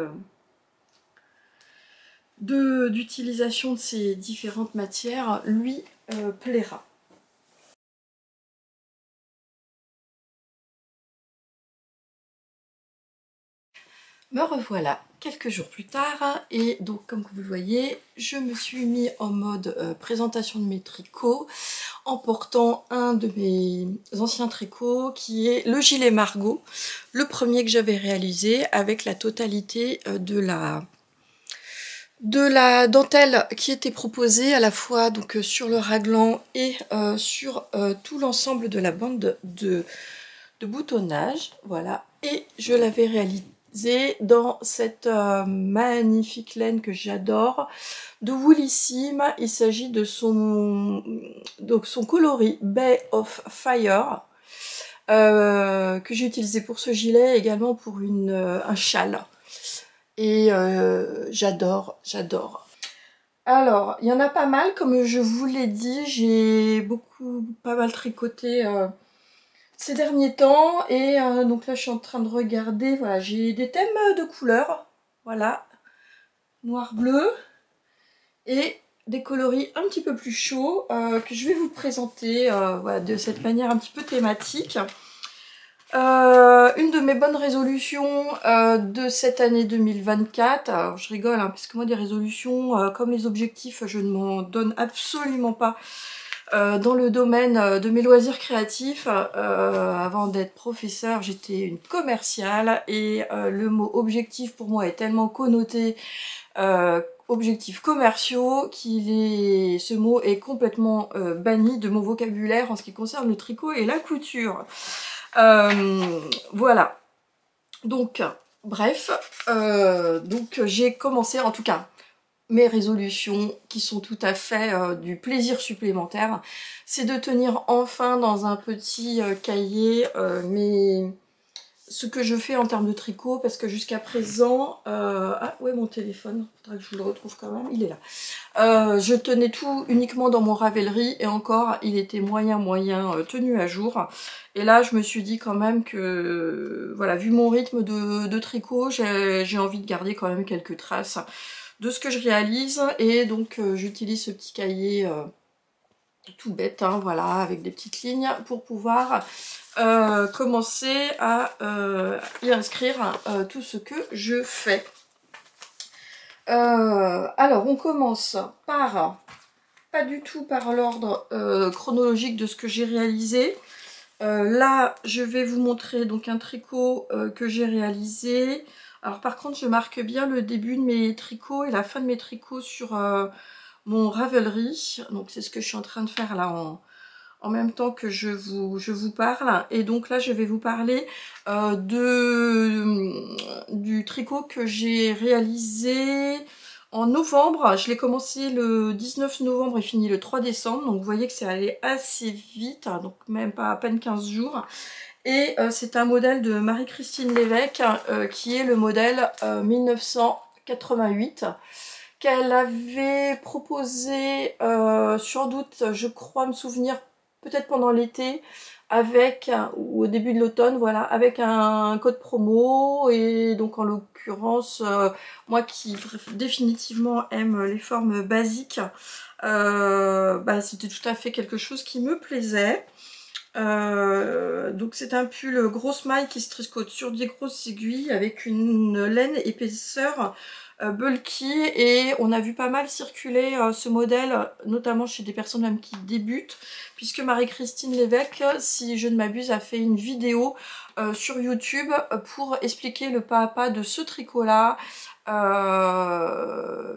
d'utilisation de ces différentes matières lui plaira. Me revoilà quelques jours plus tard et donc comme vous le voyez, je me suis mis en mode présentation de mes tricots en portant un de mes anciens tricots qui est le gilet Margot, le premier que j'avais réalisé avec la totalité de la dentelle qui était proposée à la fois donc sur le raglan et sur tout l'ensemble de la bande de boutonnage, voilà, et je l'avais réalisé dans cette magnifique laine que j'adore de Woolissime. Il s'agit de son coloris Bay of Fire que j'ai utilisé pour ce gilet, également pour un châle, et j'adore. Alors, il y en a pas mal, comme je vous l'ai dit, j'ai pas mal tricoté ces derniers temps, et donc là je suis en train de regarder, voilà, j'ai des thèmes de couleurs, voilà, noir bleu, et des coloris un petit peu plus chauds que je vais vous présenter voilà, de cette manière un petit peu thématique. Une de mes bonnes résolutions de cette année 2024, alors je rigole hein, parce que moi des résolutions comme les objectifs je ne m'en donne absolument pas dans le domaine de mes loisirs créatifs. Avant d'être professeur j'étais une commerciale et le mot objectif pour moi est tellement connoté objectifs commerciaux ce mot est complètement banni de mon vocabulaire en ce qui concerne le tricot et la couture. Voilà, donc bref, donc j'ai commencé, en tout cas mes résolutions qui sont tout à fait du plaisir supplémentaire, c'est de tenir enfin dans un petit cahier ce que je fais en termes de tricot, parce que jusqu'à présent, ah ouais, mon téléphone, faudra que je vous le retrouve quand même, il est là. Je tenais tout uniquement dans mon Ravelry, et encore, il était moyen tenu à jour. Et là, je me suis dit quand même que, voilà, vu mon rythme de tricot, j'ai envie de garder quand même quelques traces de ce que je réalise, et donc j'utilise ce petit cahier tout bête, hein, voilà, avec des petites lignes pour pouvoir commencer à y inscrire tout ce que je fais. Alors on commence par, pas du tout par l'ordre chronologique de ce que j'ai réalisé. Là je vais vous montrer donc un tricot que j'ai réalisé. Alors par contre je marque bien le début de mes tricots et la fin de mes tricots sur mon Ravelry. Donc c'est ce que je suis en train de faire là en même temps que je vous parle. Et donc là je vais vous parler du tricot que j'ai réalisé en novembre. Je l'ai commencé le 19 novembre et fini le 3 décembre. Donc vous voyez que c'est allé assez vite, hein, donc même pas à peine 15 jours. Et c'est un modèle de Marie-Christine Lévesque qui est le modèle 1988 qu'elle avait proposé sans doute, je crois me souvenir, peut-être pendant l'été, avec, ou au début de l'automne, voilà, avec un code promo. Et donc en l'occurrence, moi qui définitivement aime les formes basiques, bah, c'était tout à fait quelque chose qui me plaisait. Donc c'est un pull grosse maille qui se tricote sur des grosses aiguilles avec une laine épaisseur bulky, et on a vu pas mal circuler ce modèle, notamment chez des personnes même qui débutent, puisque Marie-Christine Lévesque, si je ne m'abuse, a fait une vidéo sur YouTube pour expliquer le pas à pas de ce tricot-là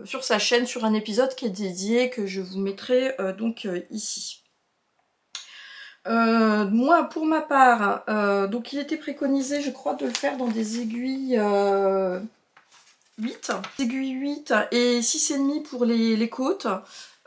sur sa chaîne, sur un épisode qui est dédié, que je vous mettrai donc ici. Moi, pour ma part, donc il était préconisé, je crois, de le faire dans des aiguilles 8. Aiguilles 8 et 6,5 pour les côtes.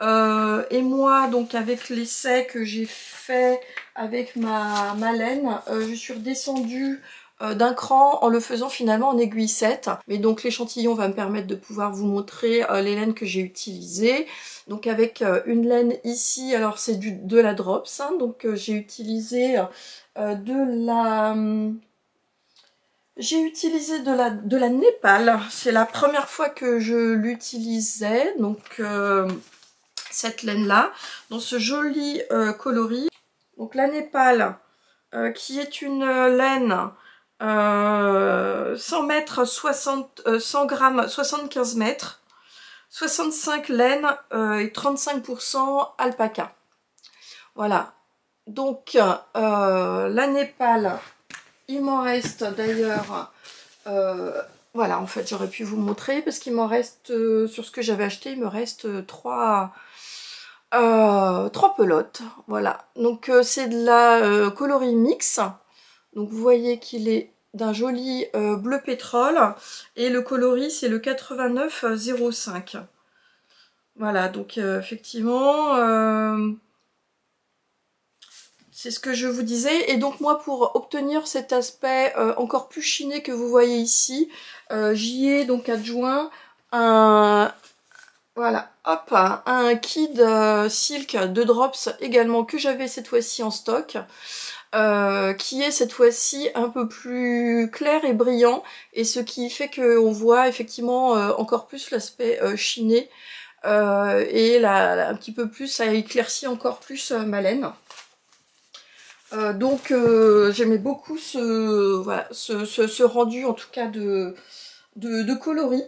Et moi, donc avec l'essai que j'ai fait avec ma laine, je suis redescendue d'un cran en le faisant finalement en aiguille 7. Mais donc l'échantillon va me permettre de pouvoir vous montrer les laines que j'ai utilisées. Donc avec une laine ici, alors c'est de la Drops, hein, donc j'ai utilisé de la... J'ai utilisé de la Népal. C'est la première fois que je l'utilisais, donc cette laine-là, dans ce joli coloris. Donc la Népal, qui est une laine 100 mètres, 100 grammes, 75 mètres, 65 laine et 35% alpaca. Voilà. Donc la Népal, il m'en reste d'ailleurs, voilà, en fait j'aurais pu vous montrer parce qu'il m'en reste, sur ce que j'avais acheté, il me reste 3 pelotes, voilà. Donc c'est de la coloris mix, donc vous voyez qu'il est d'un joli bleu pétrole, et le coloris c'est le 8905. Voilà, donc effectivement... c'est ce que je vous disais. Et donc moi, pour obtenir cet aspect encore plus chiné que vous voyez ici, j'y ai donc adjoint un, voilà, hop, un Kid Silk de Drops également, que j'avais cette fois-ci en stock, qui est cette fois-ci un peu plus clair et brillant, et ce qui fait qu'on voit effectivement encore plus l'aspect chiné, et un petit peu plus, ça éclaircit encore plus ma laine. Donc j'aimais beaucoup voilà, ce rendu en tout cas de coloris.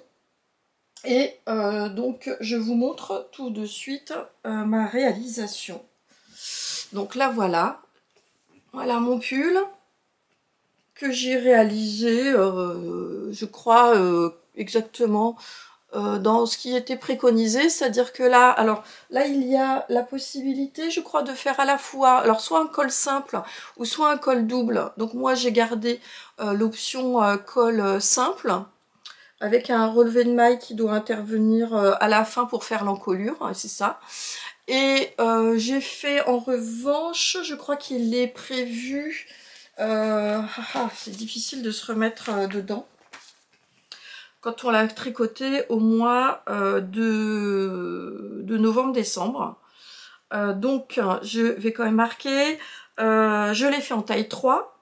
Et donc je vous montre tout de suite ma réalisation. Donc là voilà mon pull que j'ai réalisé, je crois exactement dans ce qui était préconisé, c'est-à-dire que là, alors là il y a la possibilité, je crois, de faire à la fois, alors soit un col simple ou soit un col double. Donc moi j'ai gardé l'option col simple, avec un relevé de maille qui doit intervenir à la fin pour faire l'encolure, hein, c'est ça. Et j'ai fait en revanche, je crois qu'il est prévu, c'est difficile de se remettre dedans, quand on l'a tricoté au mois de novembre-décembre. Donc je vais quand même marquer, je l'ai fait en taille 3,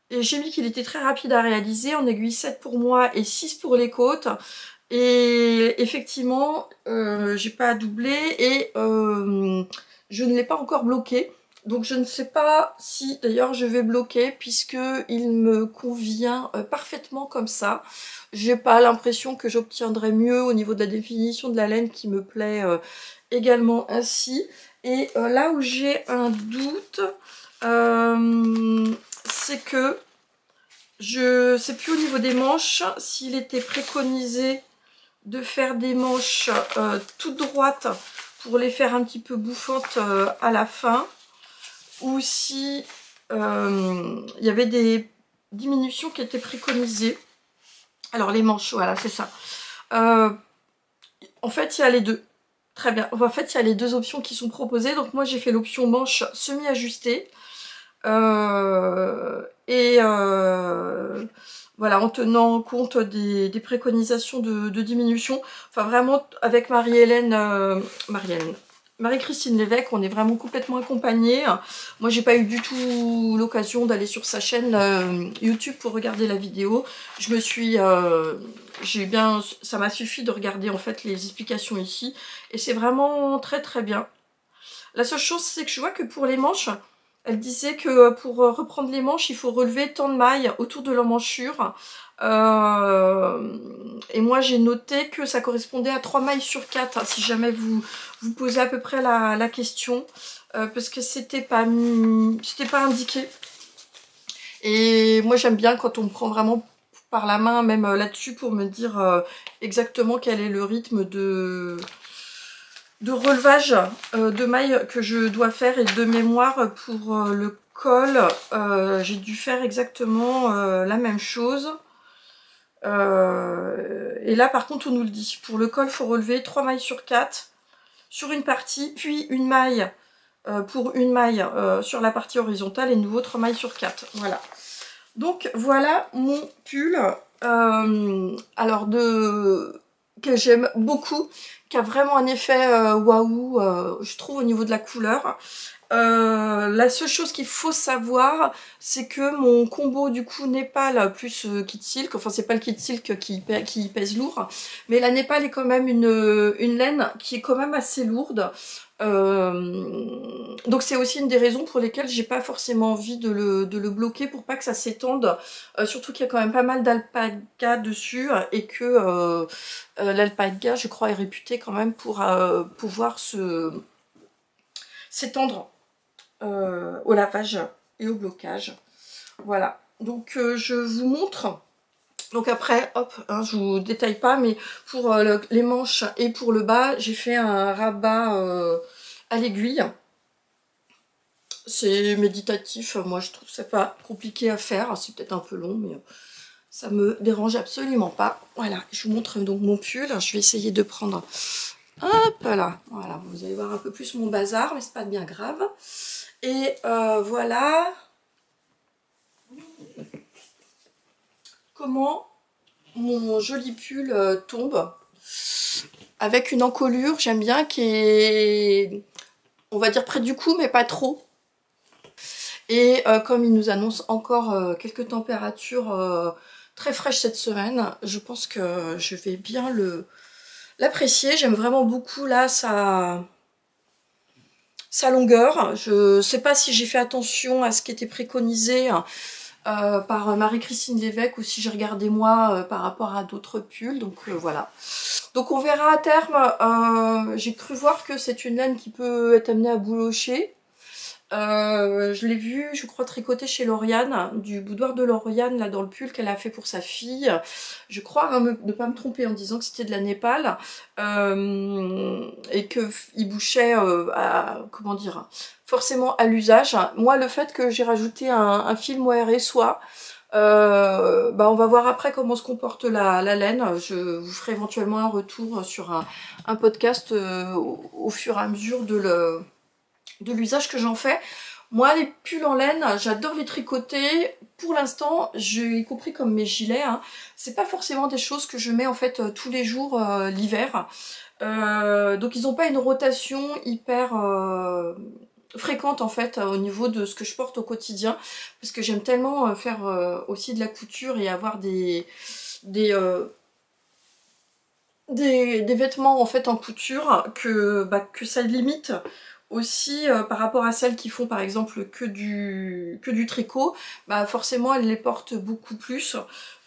et j'ai mis qu'il était très rapide à réaliser, en aiguille 7 pour moi et 6 pour les côtes. Et effectivement, j'ai pas à doubler, et je ne l'ai pas encore bloqué. Donc je ne sais pas si d'ailleurs je vais bloquer, puisque il me convient parfaitement comme ça. J'ai pas l'impression que j'obtiendrai mieux au niveau de la définition de la laine, qui me plaît également ainsi. Et là où j'ai un doute, c'est que je sais plus au niveau des manches s'il était préconisé de faire des manches toutes droites pour les faire un petit peu bouffantes à la fin, ou si il y avait des diminutions qui étaient préconisées. Alors les manches, voilà, c'est ça. En fait, il y a les deux. Très bien. En fait, il y a les deux options qui sont proposées. Donc moi, j'ai fait l'option manche semi-ajustée. Voilà, en tenant compte des préconisations de diminution. Enfin, vraiment, avec Marie-Christine Lévesque, on est vraiment complètement accompagnés. Moi, j'ai pas eu du tout l'occasion d'aller sur sa chaîne YouTube pour regarder la vidéo. Je me suis... ça m'a suffi de regarder en fait les explications ici. Et c'est vraiment très très bien. La seule chose, c'est que je vois que pour les manches, elle disait que pour reprendre les manches, il faut relever tant de mailles autour de l'emmanchure. Et moi, j'ai noté que ça correspondait à 3 mailles sur 4, si jamais vous posez à peu près la question. Parce que c'était pas indiqué. Et moi, j'aime bien quand on me prend vraiment par la main, même là-dessus, pour me dire exactement quel est le rythme de relevage de mailles que je dois faire. Et de mémoire pour le col, j'ai dû faire exactement la même chose. Et là par contre on nous le dit, pour le col il faut relever 3 mailles sur 4 sur une partie, puis une maille pour une maille sur la partie horizontale et nouveau 3 mailles sur 4. Voilà. Donc voilà mon pull. Alors que j'aime beaucoup, qui a vraiment un effet waouh, je trouve, au niveau de la couleur. La seule chose qu'il faut savoir, c'est que mon combo du coup Népal plus kit silk, enfin c'est pas le kit silk qui pèse lourd, mais la Népal est quand même une laine qui est quand même assez lourde. Donc c'est aussi une des raisons pour lesquelles j'ai pas forcément envie de le bloquer, pour pas que ça s'étende, surtout qu'il y a quand même pas mal d'alpaga dessus, et que l'alpaga, je crois, est réputé quand même pour pouvoir s'étendre au lavage et au blocage. Voilà, donc je vous montre. Donc après, hop, hein, je vous détaille pas, mais pour les manches et pour le bas, j'ai fait un rabat à l'aiguille. C'est méditatif, moi je trouve ça pas compliqué à faire, c'est peut-être un peu long, mais ça me dérange absolument pas. Voilà, je vous montre donc mon pull, je vais essayer de prendre, hop là, voilà, vous allez voir un peu plus mon bazar, mais c'est pas bien grave. Et voilà comment mon joli pull tombe, avec une encolure, j'aime bien, qui est, on va dire, près du cou, mais pas trop. Et comme il nous annonce encore quelques températures très fraîches cette semaine, je pense que je vais bien l'apprécier. J'aime vraiment beaucoup là sa longueur. Je sais pas si j'ai fait attention à ce qui était préconisé par Marie-Christine Lévesque, ou si j'ai regardé moi par rapport à d'autres pulls. Donc voilà. Donc on verra à terme. J'ai cru voir que c'est une laine qui peut être amenée à boulocher. Je l'ai vu, je crois, tricoter chez Lauriane, du boudoir de Lauriane, là dans le pull qu'elle a fait pour sa fille. Je crois ne pas me tromper en disant que c'était de la Népal, et qu'il bouchait comment dire, forcément à l'usage. Moi, le fait que j'ai rajouté un fil mohair et soie, on va voir après comment se comporte la laine. Je vous ferai éventuellement un retour sur un podcast au fur et à mesure de l'usage que j'en fais. Moi, les pulls en laine, j'adore les tricoter. Pour l'instant, y compris comme mes gilets, hein, c'est pas forcément des choses que je mets en fait tous les jours l'hiver. Donc ils n'ont pas une rotation hyper fréquente en fait au niveau de ce que je porte au quotidien, parce que j'aime tellement faire aussi de la couture et avoir des vêtements en fait en couture que ça limite aussi par rapport à celles qui font par exemple que du tricot. Forcément elles les portent beaucoup plus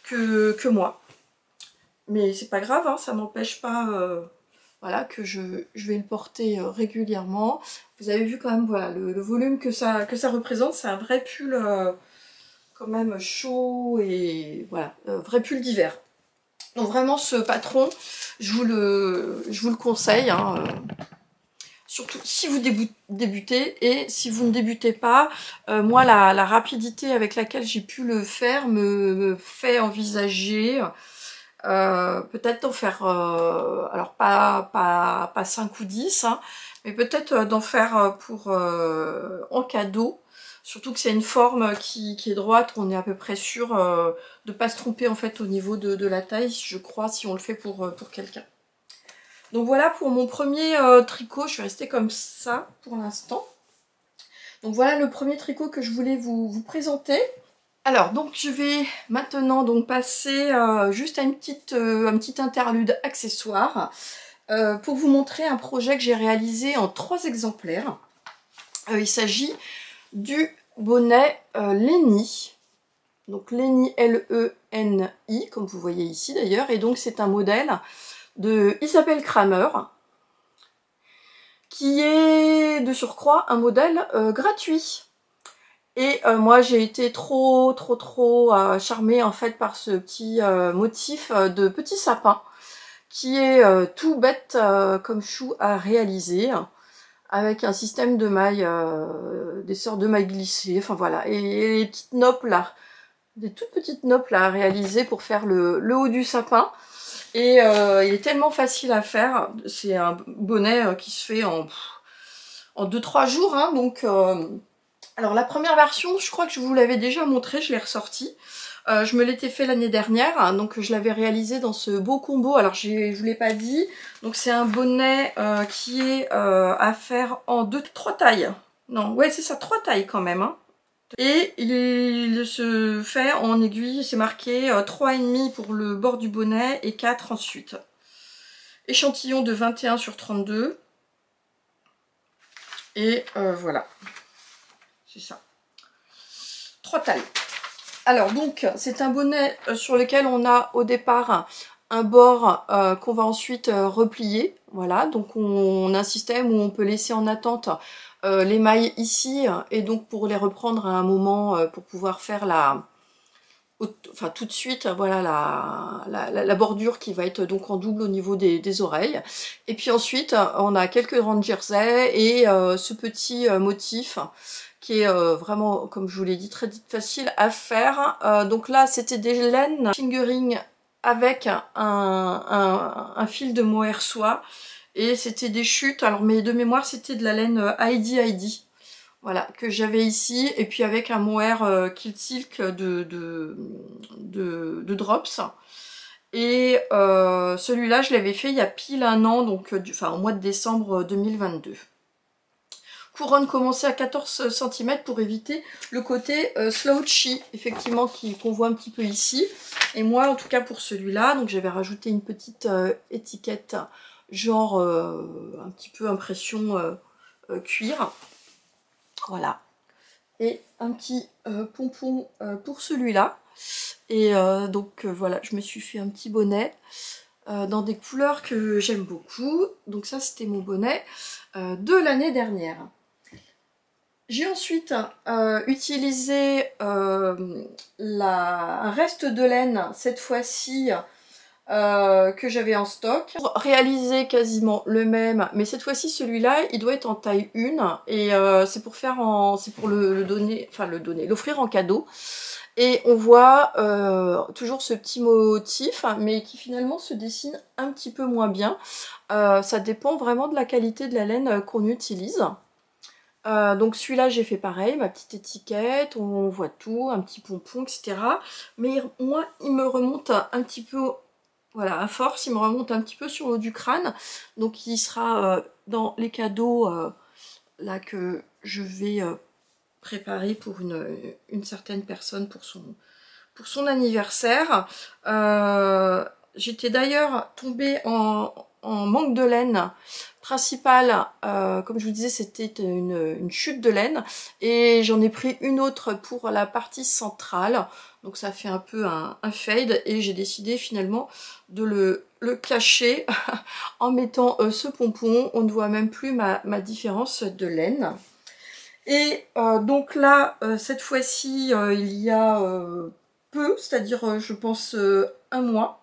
que moi, mais c'est pas grave, hein, ça m'empêche pas voilà, que je vais le porter régulièrement. Vous avez vu quand même, voilà, le volume que ça représente. C'est un vrai pull quand même chaud, et voilà, vrai pull d'hiver. Donc vraiment ce patron, je vous le conseille, hein. surtout si vous débutez, et si vous ne débutez pas, moi la rapidité avec laquelle j'ai pu le faire me fait envisager peut-être d'en faire, alors pas 5 ou 10, hein, mais peut-être d'en faire pour en cadeau. Surtout que c'est une forme qui est droite, on est à peu près sûr de ne pas se tromper en fait au niveau de la taille, je crois, si on le fait pour quelqu'un. Donc voilà pour mon premier tricot, je vais rester comme ça pour l'instant. Donc voilà le premier tricot que je voulais vous présenter. Alors donc je vais maintenant donc passer juste à un petit interlude accessoire pour vous montrer un projet que j'ai réalisé en 3 exemplaires. Il s'agit du bonnet Leni. Donc Leni, L-E-N-I, comme vous voyez ici d'ailleurs, et donc c'est un modèle de Isabelle Kramer, qui est de surcroît un modèle gratuit. Et moi j'ai été trop charmée en fait par ce petit motif de petit sapin, qui est tout bête comme chou à réaliser, avec un système de mailles, des sortes de mailles glissées, enfin voilà, et les petites noppes là, des toutes petites noppes là à réaliser pour faire le haut du sapin. Et il est tellement facile à faire, c'est un bonnet qui se fait en 2-3 jours, hein, donc alors la première version, je crois que je vous l'avais déjà montré, je l'ai ressorti. Je me l'étais fait l'année dernière, hein, donc je l'avais réalisé dans ce beau combo. Alors je vous l'ai pas dit, donc c'est un bonnet qui est à faire en 3 tailles. Non, ouais c'est ça, 3 tailles quand même, hein. Et il se fait en aiguille, c'est marqué 3,5 pour le bord du bonnet et 4 ensuite. Échantillon de 21 sur 32. Et voilà, c'est ça. 3 tailles. Alors donc, c'est un bonnet sur lequel on a au départ un bord qu'on va ensuite replier. Voilà, donc on a un système où on peut laisser en attente les mailles ici, et donc pour les reprendre à un moment pour pouvoir faire enfin tout de suite, voilà la bordure qui va être donc en double au niveau des oreilles. Et puis ensuite, on a quelques grandes jerseys et ce petit motif qui est vraiment, comme je vous l'ai dit, très facile à faire. Donc là, c'était des laines fingering avec un fil de mohair soie. Et c'était des chutes, alors mais de mémoire, c'était de la laine Heidi. Voilà, que j'avais ici, et puis avec un mohair Kilt Silk de Drops. Et celui-là, je l'avais fait il y a pile un an, donc enfin au mois de décembre 2022. Couronne commencée à 14 cm pour éviter le côté slouchy, effectivement, qu'on voit un petit peu ici. Et moi, en tout cas pour celui-là, donc j'avais rajouté une petite étiquette, genre un petit peu impression cuir. Voilà. Et un petit pompon pour celui-là. Et donc voilà, je me suis fait un petit bonnet dans des couleurs que j'aime beaucoup. Donc ça, c'était mon bonnet de l'année dernière. J'ai ensuite utilisé un reste de laine, cette fois-ci, que j'avais en stock, pour réaliser quasiment le même, mais cette fois-ci celui-là il doit être en taille 1, et c'est pour faire c'est pour l'offrir en cadeau. Et on voit toujours ce petit motif, mais qui finalement se dessine un petit peu moins bien. Ça dépend vraiment de la qualité de la laine qu'on utilise. Donc celui-là j'ai fait pareil, ma petite étiquette, on voit tout, un petit pompon, etc. Mais moi il me remonte un petit peu, voilà, à force, il me remonte un petit peu sur le haut du crâne. Donc il sera dans les cadeaux là que je vais préparer pour une certaine personne pour son anniversaire. J'étais d'ailleurs tombée en manque de laine principale, comme je vous disais, c'était une chute de laine, et j'en ai pris une autre pour la partie centrale, donc ça fait un peu un fade, et j'ai décidé finalement de le cacher en mettant ce pompon. On ne voit même plus ma différence de laine. Et donc là, cette fois-ci, il y a peu, c'est-à-dire je pense un mois,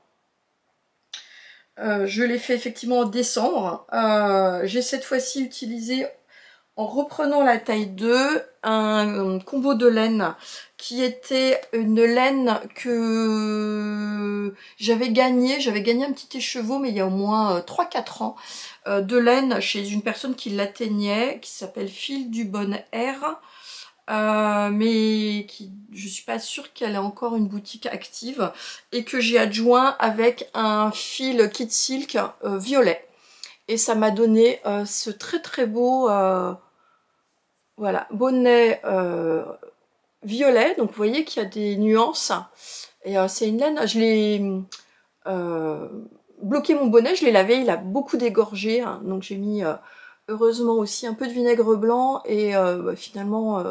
Je l'ai fait effectivement en décembre. J'ai cette fois-ci utilisé, en reprenant la taille 2, un combo de laine qui était une laine que j'avais gagné un petit écheveau, mais il y a au moins 3-4 ans, de laine chez une personne qui l'atteignait, qui s'appelle Fil du Bon Air. Mais qui, je suis pas sûre qu'elle ait encore une boutique active, et que j'ai adjoint avec un fil Kid Silk violet, et ça m'a donné ce très très beau voilà, bonnet violet. Donc vous voyez qu'il y a des nuances, et c'est une laine, je l'ai bloqué mon bonnet, je l'ai lavé, il a beaucoup dégorgé, hein, donc j'ai mis heureusement aussi un peu de vinaigre blanc, et finalement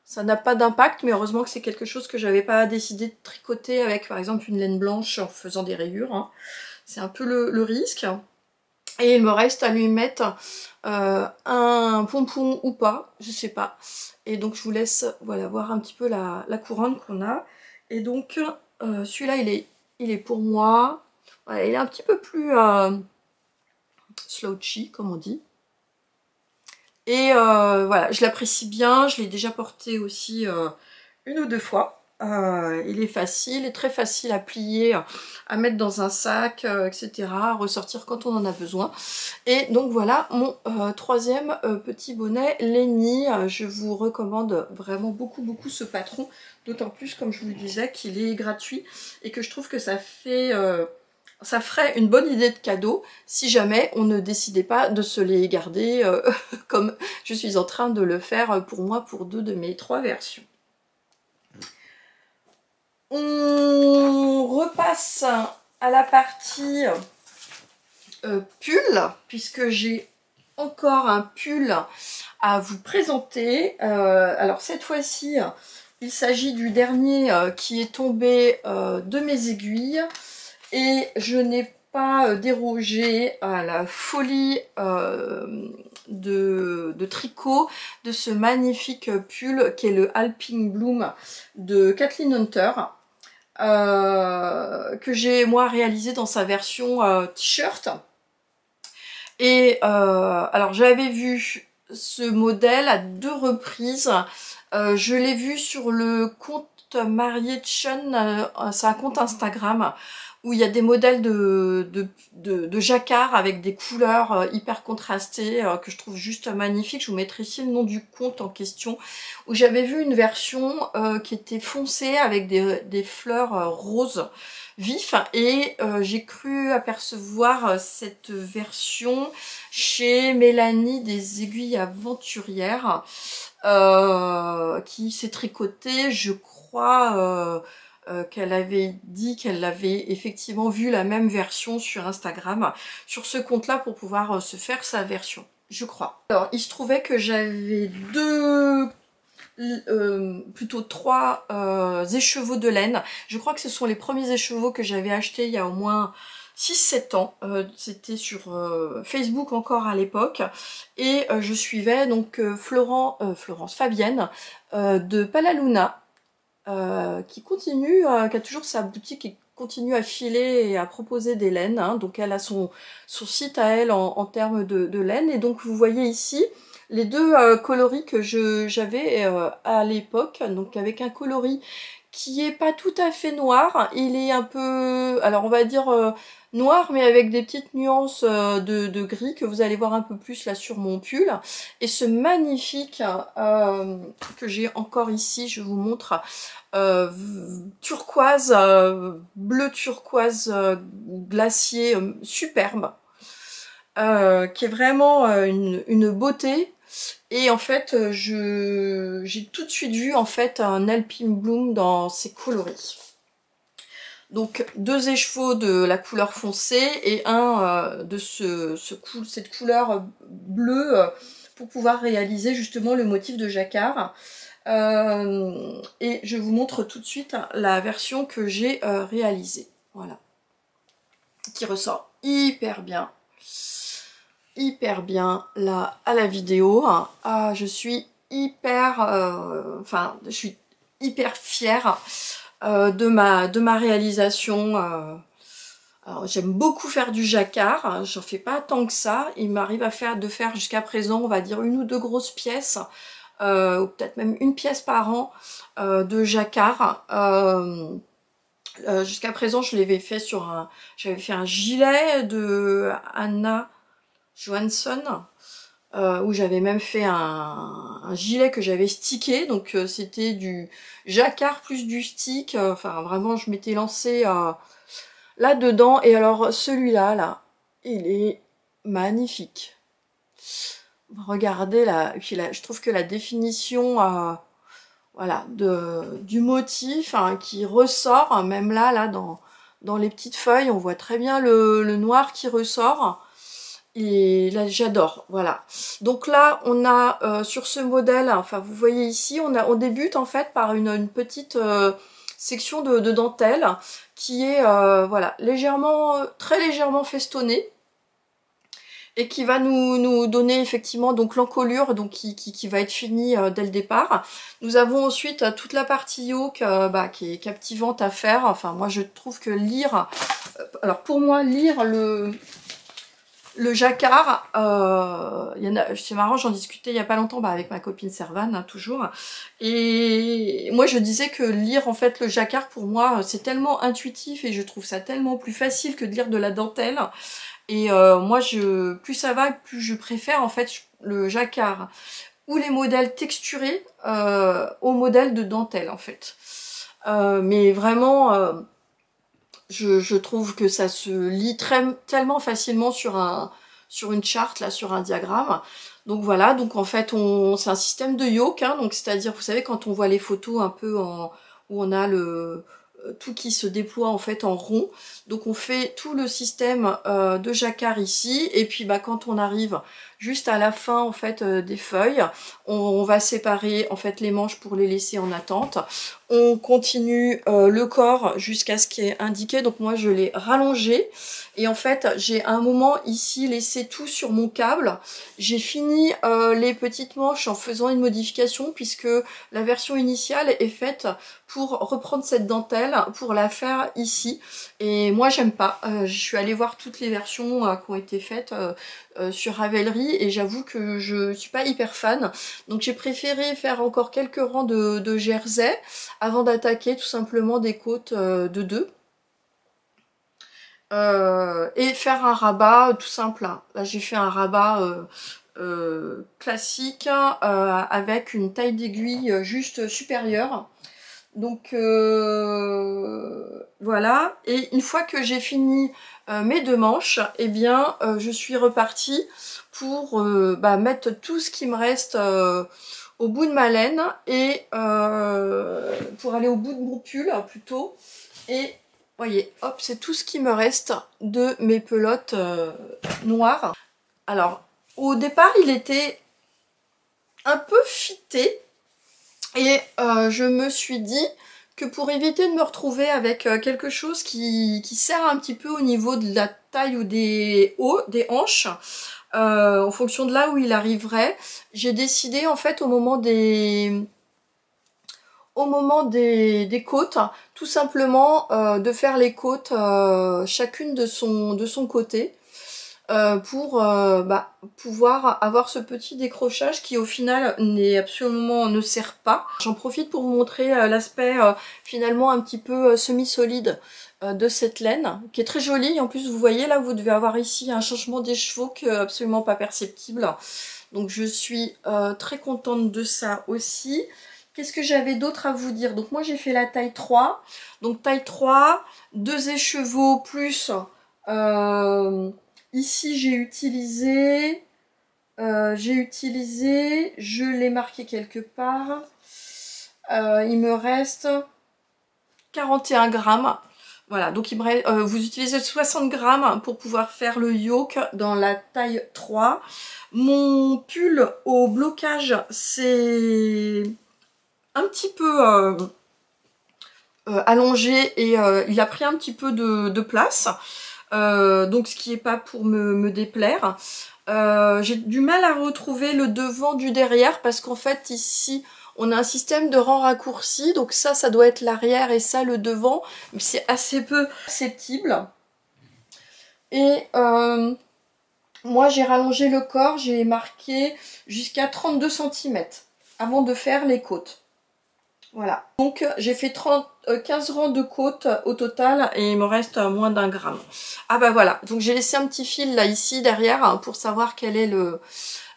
ça n'a pas d'impact, mais heureusement que c'est quelque chose que j'avais pas décidé de tricoter avec par exemple une laine blanche en faisant des rayures, hein. C'est un peu le risque. Et il me reste à lui mettre un pompon ou pas, je sais pas. Et donc je vous laisse, voilà, voir un petit peu la couronne qu'on a. Et donc celui-là il est pour moi. Voilà, il est un petit peu plus slouchy comme on dit. Et voilà, je l'apprécie bien, je l'ai déjà porté aussi une ou deux fois. Il est facile, très facile à plier, à mettre dans un sac, etc., à ressortir quand on en a besoin. Et donc voilà mon troisième petit bonnet Lenny. Je vous recommande vraiment beaucoup beaucoup ce patron, d'autant plus, comme je vous le disais, qu'il est gratuit, et que je trouve que ça fait... ça ferait une bonne idée de cadeau si jamais on ne décidait pas de se les garder comme je suis en train de le faire pour moi pour 2 de mes 3 versions. On repasse à la partie pull, puisque j'ai encore un pull à vous présenter. Alors cette fois-ci, il s'agit du dernier qui est tombé de mes aiguilles, et je n'ai pas dérogé à la folie de tricot de ce magnifique pull qui est le Alpine Bloom de Kathleen Hunter, que j'ai moi réalisé dans sa version t-shirt. Et alors j'avais vu ce modèle à 2 reprises. Je l'ai vu sur le compte Mariée Chun, c'est un compte Instagram où il y a des modèles de jacquard avec des couleurs hyper contrastées que je trouve juste magnifiques. Je vous mettrai ici le nom du compte en question, où j'avais vu une version qui était foncée avec des fleurs roses vif, et j'ai cru apercevoir cette version chez Mélanie des Aiguilles Aventurières qui s'est tricotée, je crois qu'elle avait dit qu'elle avait effectivement vu la même version sur Instagram, sur ce compte-là, pour pouvoir se faire sa version, je crois. Alors, il se trouvait que j'avais plutôt 3 écheveaux de laine. Je crois que ce sont les premiers écheveaux que j'avais achetés il y a au moins 6-7 ans. C'était sur Facebook encore à l'époque. Et je suivais donc Florence Fabienne de Palaluna, qui continue, qui a toujours sa boutique et continue à filer et à proposer des laines, hein. Donc elle a son site à elle en termes de laine. Et donc vous voyez ici les 2 coloris que j'avais à l'époque, donc avec un coloris qui est pas tout à fait noir, il est un peu, alors on va dire noir, mais avec des petites nuances de gris que vous allez voir un peu plus là sur mon pull. Et ce magnifique que j'ai encore ici, je vous montre, turquoise, bleu turquoise glacier, superbe, qui est vraiment une beauté. Et en fait j'ai tout de suite vu en fait un Alpine Bloom dans ses coloris. Donc 2 écheveaux de la couleur foncée et un de cette couleur bleue pour pouvoir réaliser justement le motif de jacquard. Et je vous montre tout de suite la version que j'ai réalisée. Voilà. Qui ressort hyper bien là à la vidéo. Ah, je suis hyper je suis hyper fière de ma réalisation. Alors j'aime beaucoup faire du jacquard, j'en fais pas tant que ça, il m'arrive de faire jusqu'à présent, on va dire 1 ou 2 grosses pièces, ou peut-être même 1 pièce par an de jacquard. Jusqu'à présent je l'avais fait j'avais fait un gilet de Anna Johansson, où j'avais même fait un gilet que j'avais stické, donc c'était du jacquard plus du stick, enfin vraiment je m'étais lancée là-dedans, et alors celui-là, là, il est magnifique. Regardez là, et puis là, je trouve que la définition voilà, du motif hein, qui ressort, hein, même là dans les petites feuilles, on voit très bien le noir qui ressort. Et là j'adore, voilà. Donc là on a sur ce modèle, enfin vous voyez ici, on débute en fait par une petite section de dentelle qui est voilà, très légèrement festonnée, et qui va nous donner effectivement donc l'encolure donc qui va être finie dès le départ. Nous avons ensuite toute la partie yoke qui est captivante à faire. Enfin moi je trouve que lire, alors pour moi lire le jacquard, c'est marrant, j'en discutais il n'y a pas longtemps avec ma copine Servane, hein, toujours. Et moi je disais que lire en fait le jacquard pour moi c'est tellement intuitif et je trouve ça tellement plus facile que de lire de la dentelle. Et moi plus ça va, plus je préfère en fait le jacquard ou les modèles texturés aux modèles de dentelle en fait. Mais vraiment je trouve que ça se lit tellement facilement sur une charte, là, sur un diagramme. Donc voilà, donc en fait, c'est un système de yoke, hein, donc c'est-à-dire, vous savez, quand on voit les photos un peu où on a tout qui se déploie en fait en rond. Donc on fait tout le système de jacquard ici, et puis quand on arrive juste à la fin en fait des feuilles, on va séparer en fait les manches pour les laisser en attente. On continue le corps jusqu'à ce qui est indiqué, donc moi je l'ai rallongé, et en fait j'ai un moment ici laissé tout sur mon câble. J'ai fini les petites manches en faisant une modification, puisque la version initiale est faite pour reprendre cette dentelle, pour la faire ici, et moi j'aime pas. Je suis allée voir toutes les versions qui ont été faites sur Ravelry, et j'avoue que je suis pas hyper fan, donc j'ai préféré faire encore quelques rangs de jersey avant d'attaquer tout simplement des côtes de 2. Et faire un rabat tout simple. Là j'ai fait un rabat classique avec une taille d'aiguille juste supérieure. Donc voilà, et une fois que j'ai fini mes 2 manches, eh bien je suis repartie pour mettre tout ce qui me reste au bout de ma laine, et pour aller au bout de mon pull plutôt. Et voyez, hop, c'est tout ce qui me reste de mes pelotes noires. Alors au départ il était un peu fité, et je me suis dit que pour éviter de me retrouver avec quelque chose qui serre un petit peu au niveau de la taille ou des hanches, en fonction de là où il arriverait, j'ai décidé en fait au moment des côtes, tout simplement de faire les côtes chacune de son côté. Pour pouvoir avoir ce petit décrochage qui au final ne sert pas. J'en profite pour vous montrer l'aspect finalement un petit peu semi-solide de cette laine, qui est très jolie. En plus vous voyez là, vous devez avoir ici un changement d'écheveau qui est absolument pas perceptible. Donc je suis très contente de ça aussi. Qu'est-ce que j'avais d'autre à vous dire? Donc moi j'ai fait la taille 3. Donc taille 3, 2 écheveaux plus... ici j'ai utilisé, je l'ai marqué quelque part, il me reste 41 grammes. Voilà, donc vous utilisez 60 grammes pour pouvoir faire le yoke dans la taille 3. Mon pull au blocage, c'est un petit peu allongé, et il a pris un petit peu de place. Donc ce qui n'est pas pour me déplaire. J'ai du mal à retrouver le devant du derrière, parce qu'en fait ici on a un système de rang raccourci, donc ça doit être l'arrière et ça le devant, mais c'est assez peu perceptible. Et moi j'ai rallongé le corps, j'ai marqué jusqu'à 32 cm avant de faire les côtes. Voilà, donc j'ai fait 15 rangs de côtes au total et il me reste moins d'1 gramme. Ah bah voilà, donc j'ai laissé un petit fil là ici derrière hein, pour savoir quel est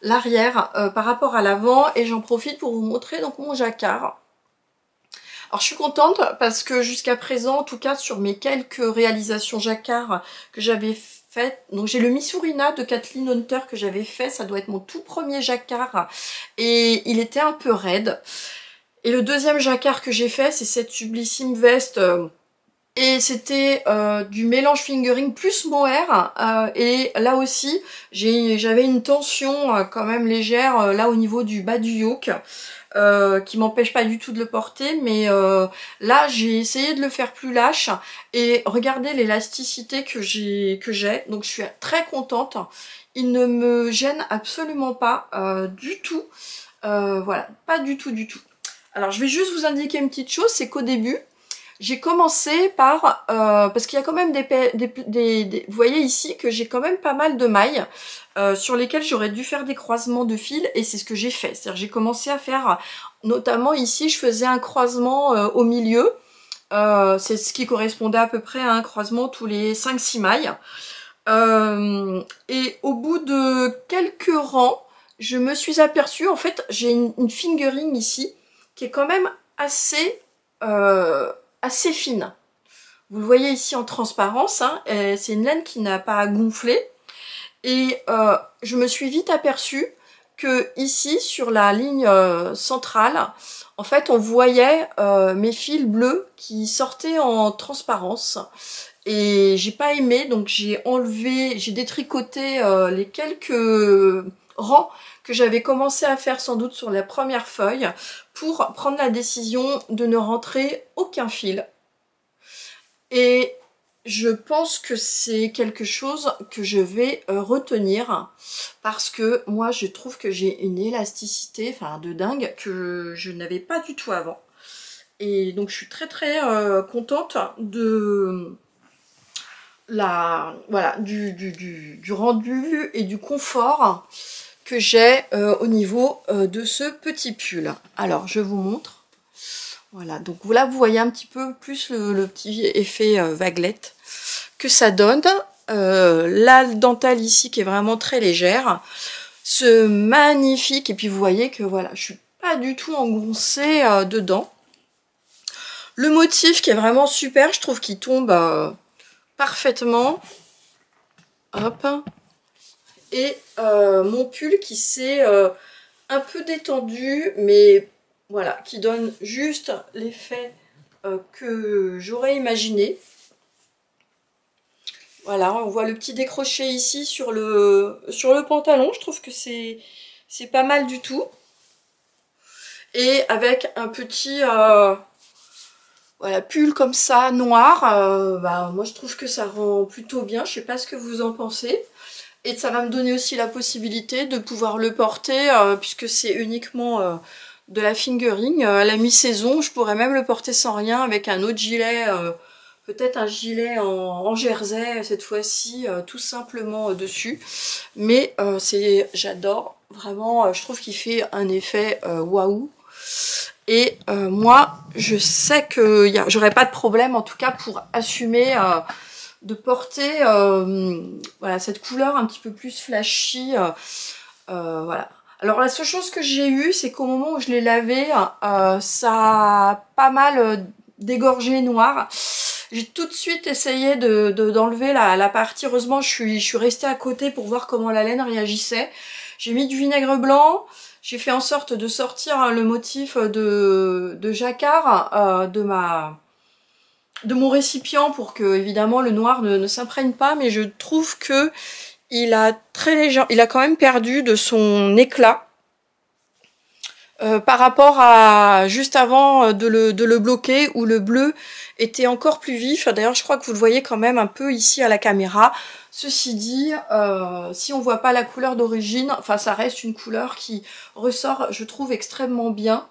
l'arrière par rapport à l'avant, et j'en profite pour vous montrer donc mon jacquard. Alors je suis contente parce que jusqu'à présent, en tout cas sur mes quelques réalisations jacquard que j'avais faites, donc j'ai le Missourina de Kathleen Hunter que j'avais fait, ça doit être mon tout premier jacquard et il était un peu raide. Et le deuxième jacquard que j'ai fait, c'est cette sublissime veste et c'était du mélange fingering plus mohair et là aussi j'avais une tension quand même légère là au niveau du bas du yoke qui m'empêche pas du tout de le porter, mais là j'ai essayé de le faire plus lâche et regardez l'élasticité que j'ai, donc je suis très contente. Il ne me gêne absolument pas du tout, voilà, pas du tout du tout. Alors je vais juste vous indiquer une petite chose, c'est qu'au début j'ai commencé par, parce qu'il y a quand même vous voyez ici que j'ai quand même pas mal de mailles sur lesquelles j'aurais dû faire des croisements de fils, et c'est ce que j'ai fait. C'est-à-dire j'ai commencé à faire, notamment ici je faisais un croisement au milieu, c'est ce qui correspondait à peu près à un croisement tous les 5-6 mailles. Et au bout de quelques rangs, je me suis aperçue, en fait j'ai une fingering ici qui est quand même assez fine. Vous le voyez ici en transparence, hein, c'est une laine qui n'a pas gonflé. Et je me suis vite aperçue que ici, sur la ligne centrale, en fait, on voyait mes fils bleus qui sortaient en transparence. Et j'ai pas aimé, donc j'ai enlevé, j'ai détricoté les quelques rangs que j'avais commencé à faire sans doute sur la première feuille pour prendre la décision de ne rentrer aucun fil. Et je pense que c'est quelque chose que je vais retenir parce que moi je trouve que j'ai une élasticité de dingue que je n'avais pas du tout avant. Et donc je suis très contente de du rendu et du confort que j'ai au niveau de ce petit pull. Alors je vous montre. Voilà, donc là vous voyez un petit peu plus le petit effet vaguelette que ça donne. La dentelle ici qui est vraiment très légère. Ce magnifique, et puis vous voyez que voilà, je suis pas du tout engoncée dedans. Le motif qui est vraiment super, je trouve qu'il tombe parfaitement. Hop. Et mon pull qui s'est un peu détendu, mais voilà, qui donne juste l'effet que j'aurais imaginé. Voilà, on voit le petit décroché ici sur le pantalon, je trouve que c'est pas mal du tout. Et avec un petit voilà, pull comme ça, noir, moi je trouve que ça rend plutôt bien, je sais pas ce que vous en pensez. Et ça va me donner aussi la possibilité de pouvoir le porter, puisque c'est uniquement de la fingering. À la mi-saison, je pourrais même le porter sans rien, avec un autre gilet, peut-être un gilet en jersey, cette fois-ci, tout simplement dessus. Mais j'adore, vraiment, je trouve qu'il fait un effet waouh. Et moi, je sais que j'aurais pas de problème, en tout cas, pour assumer de porter voilà, cette couleur un petit peu plus flashy. Voilà. Alors la seule chose que j'ai eue, c'est qu'au moment où je l'ai lavé, ça a pas mal dégorgé noir. J'ai tout de suite essayé d'enlever la partie. Heureusement, je suis restée à côté pour voir comment la laine réagissait. J'ai mis du vinaigre blanc. J'ai fait en sorte de sortir le motif de jacquard de mon récipient pour que évidemment le noir ne s'imprègne pas, mais je trouve que il a quand même perdu de son éclat par rapport à juste avant de le bloquer, où le bleu était encore plus vif. D'ailleurs je crois que vous le voyez quand même un peu ici à la caméra. Ceci dit, si on voit pas la couleur d'origine, enfin ça reste une couleur qui ressort, je trouve, extrêmement bien.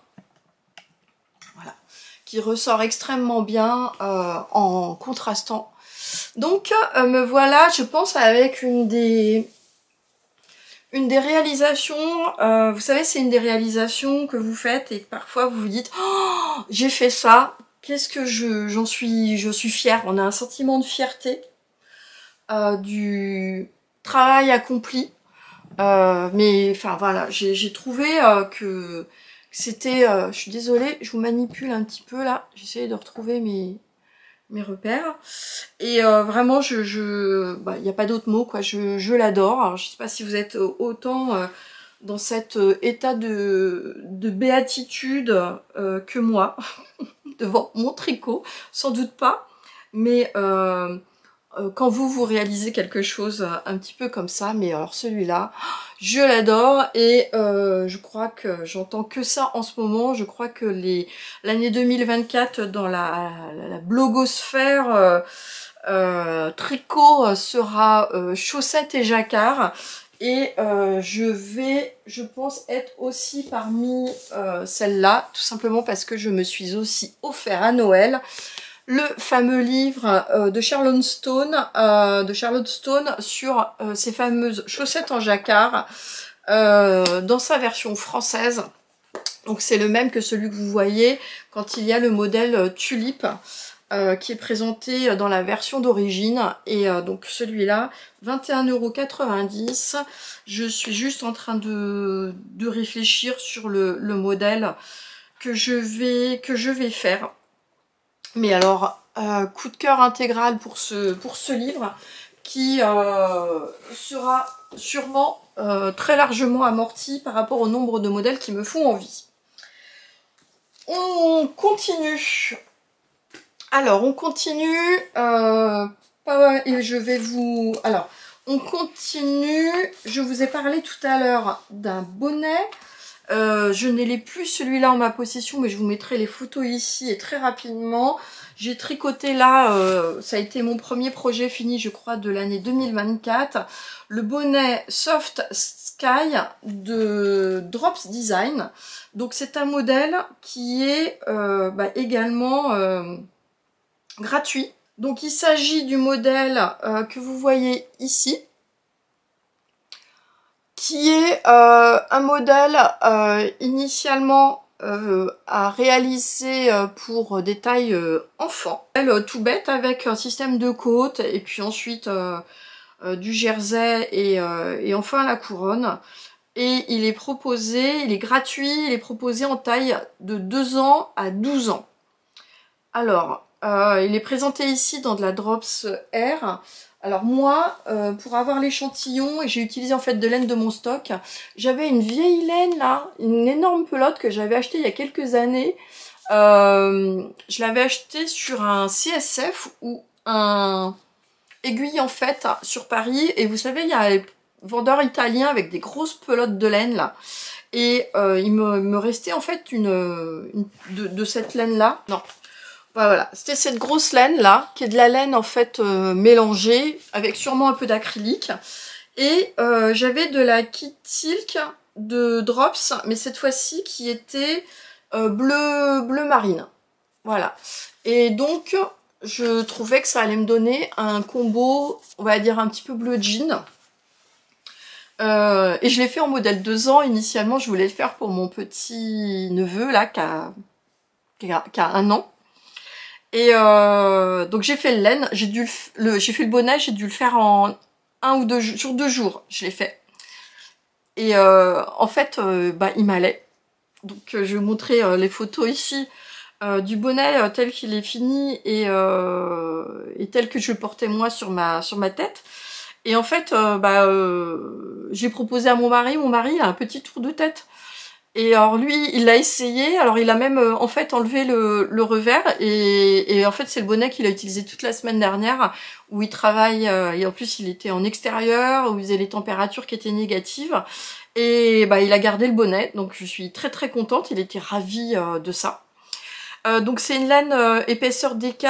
Voilà, qui ressort extrêmement bien en contrastant. Donc me voilà, je pense, avec une des réalisations, vous savez, c'est une des réalisations que vous faites et que parfois vous vous dites oh, j'ai fait ça, qu'est-ce que je suis fière. On a un sentiment de fierté du travail accompli. Mais enfin voilà, j'ai trouvé que c'était, je suis désolée, je vous manipule un petit peu là, j'essaie de retrouver mes repères. Et vraiment, bah, y a pas d'autre mot, quoi. Je l'adore. Alors, je sais pas si vous êtes autant dans cet état de béatitude que moi devant mon tricot, sans doute pas. Mais quand vous réalisez quelque chose un petit peu comme ça, mais alors celui-là, je l'adore et je crois que j'entends que ça en ce moment. Je crois que l'année 2024 dans la blogosphère tricot sera chaussettes et jacquard. Et je pense, être aussi parmi celles-là, tout simplement parce que je me suis aussi offert à Noël le fameux livre de Charlotte Stone sur ces fameuses chaussettes en jacquard dans sa version française. Donc c'est le même que celui que vous voyez quand il y a le modèle Tulipe qui est présenté dans la version d'origine. Et donc celui-là, 21,90 €. Je suis juste en train de réfléchir sur le modèle que je vais faire. Mais alors, coup de cœur intégral pour ce livre qui sera sûrement très largement amorti par rapport au nombre de modèles qui me font envie. On continue. Alors, on continue. Et je vais vous... Alors, on continue. Je vous ai parlé tout à l'heure d'un bonnet. Je ne l'ai plus celui-là en ma possession, mais je vous mettrai les photos ici et très rapidement. J'ai tricoté là, ça a été mon premier projet fini, je crois, de l'année 2024. Le bonnet Soft Sky de Drops Design. Donc c'est un modèle qui est également gratuit. Donc il s'agit du modèle que vous voyez ici, qui est un modèle initialement à réaliser pour des tailles enfants. Tout bête avec un système de côte et puis ensuite du jersey et enfin la couronne. Et il est proposé, il est gratuit, il est proposé en taille de 2 ans à 12 ans. Alors, il est présenté ici dans de la Drops Air. Alors moi, pour avoir l'échantillon, et j'ai utilisé en fait de laine de mon stock, j'avais une vieille laine là, une énorme pelote que j'avais achetée il y a quelques années. Je l'avais achetée sur un CSF ou un aiguille en fait sur Paris. Et vous savez, il y a les vendeurs italiens avec des grosses pelotes de laine là. Et il me restait en fait de cette laine là. Non. Voilà, c'était cette grosse laine là, qui est de la laine en fait mélangée, avec sûrement un peu d'acrylique. Et j'avais de la Kit Silk de Drops, mais cette fois-ci qui était bleu marine. Voilà. Et donc, je trouvais que ça allait me donner un combo, on va dire un petit peu bleu jean. Et je l'ai fait en modèle 2 ans. Initialement, je voulais le faire pour mon petit neveu là, qui a 1 an. Et donc j'ai fait le laine, j'ai fait le bonnet, j'ai dû le faire en 1 ou 2 jours, sur 2 jours, je l'ai fait. Et en fait, il m'allait. Donc je vais vous montrer les photos ici du bonnet tel qu'il est fini et tel que je le portais moi sur ma tête. Et en fait, j'ai proposé à mon mari il a un petit tour de tête. Et alors lui, il l'a essayé, alors il a même en fait enlevé le revers et en fait c'est le bonnet qu'il a utilisé toute la semaine dernière où il travaille et en plus il était en extérieur où il faisait les températures qui étaient négatives et il a gardé le bonnet, donc je suis très très contente, il était ravi de ça. Donc c'est une laine épaisseur DK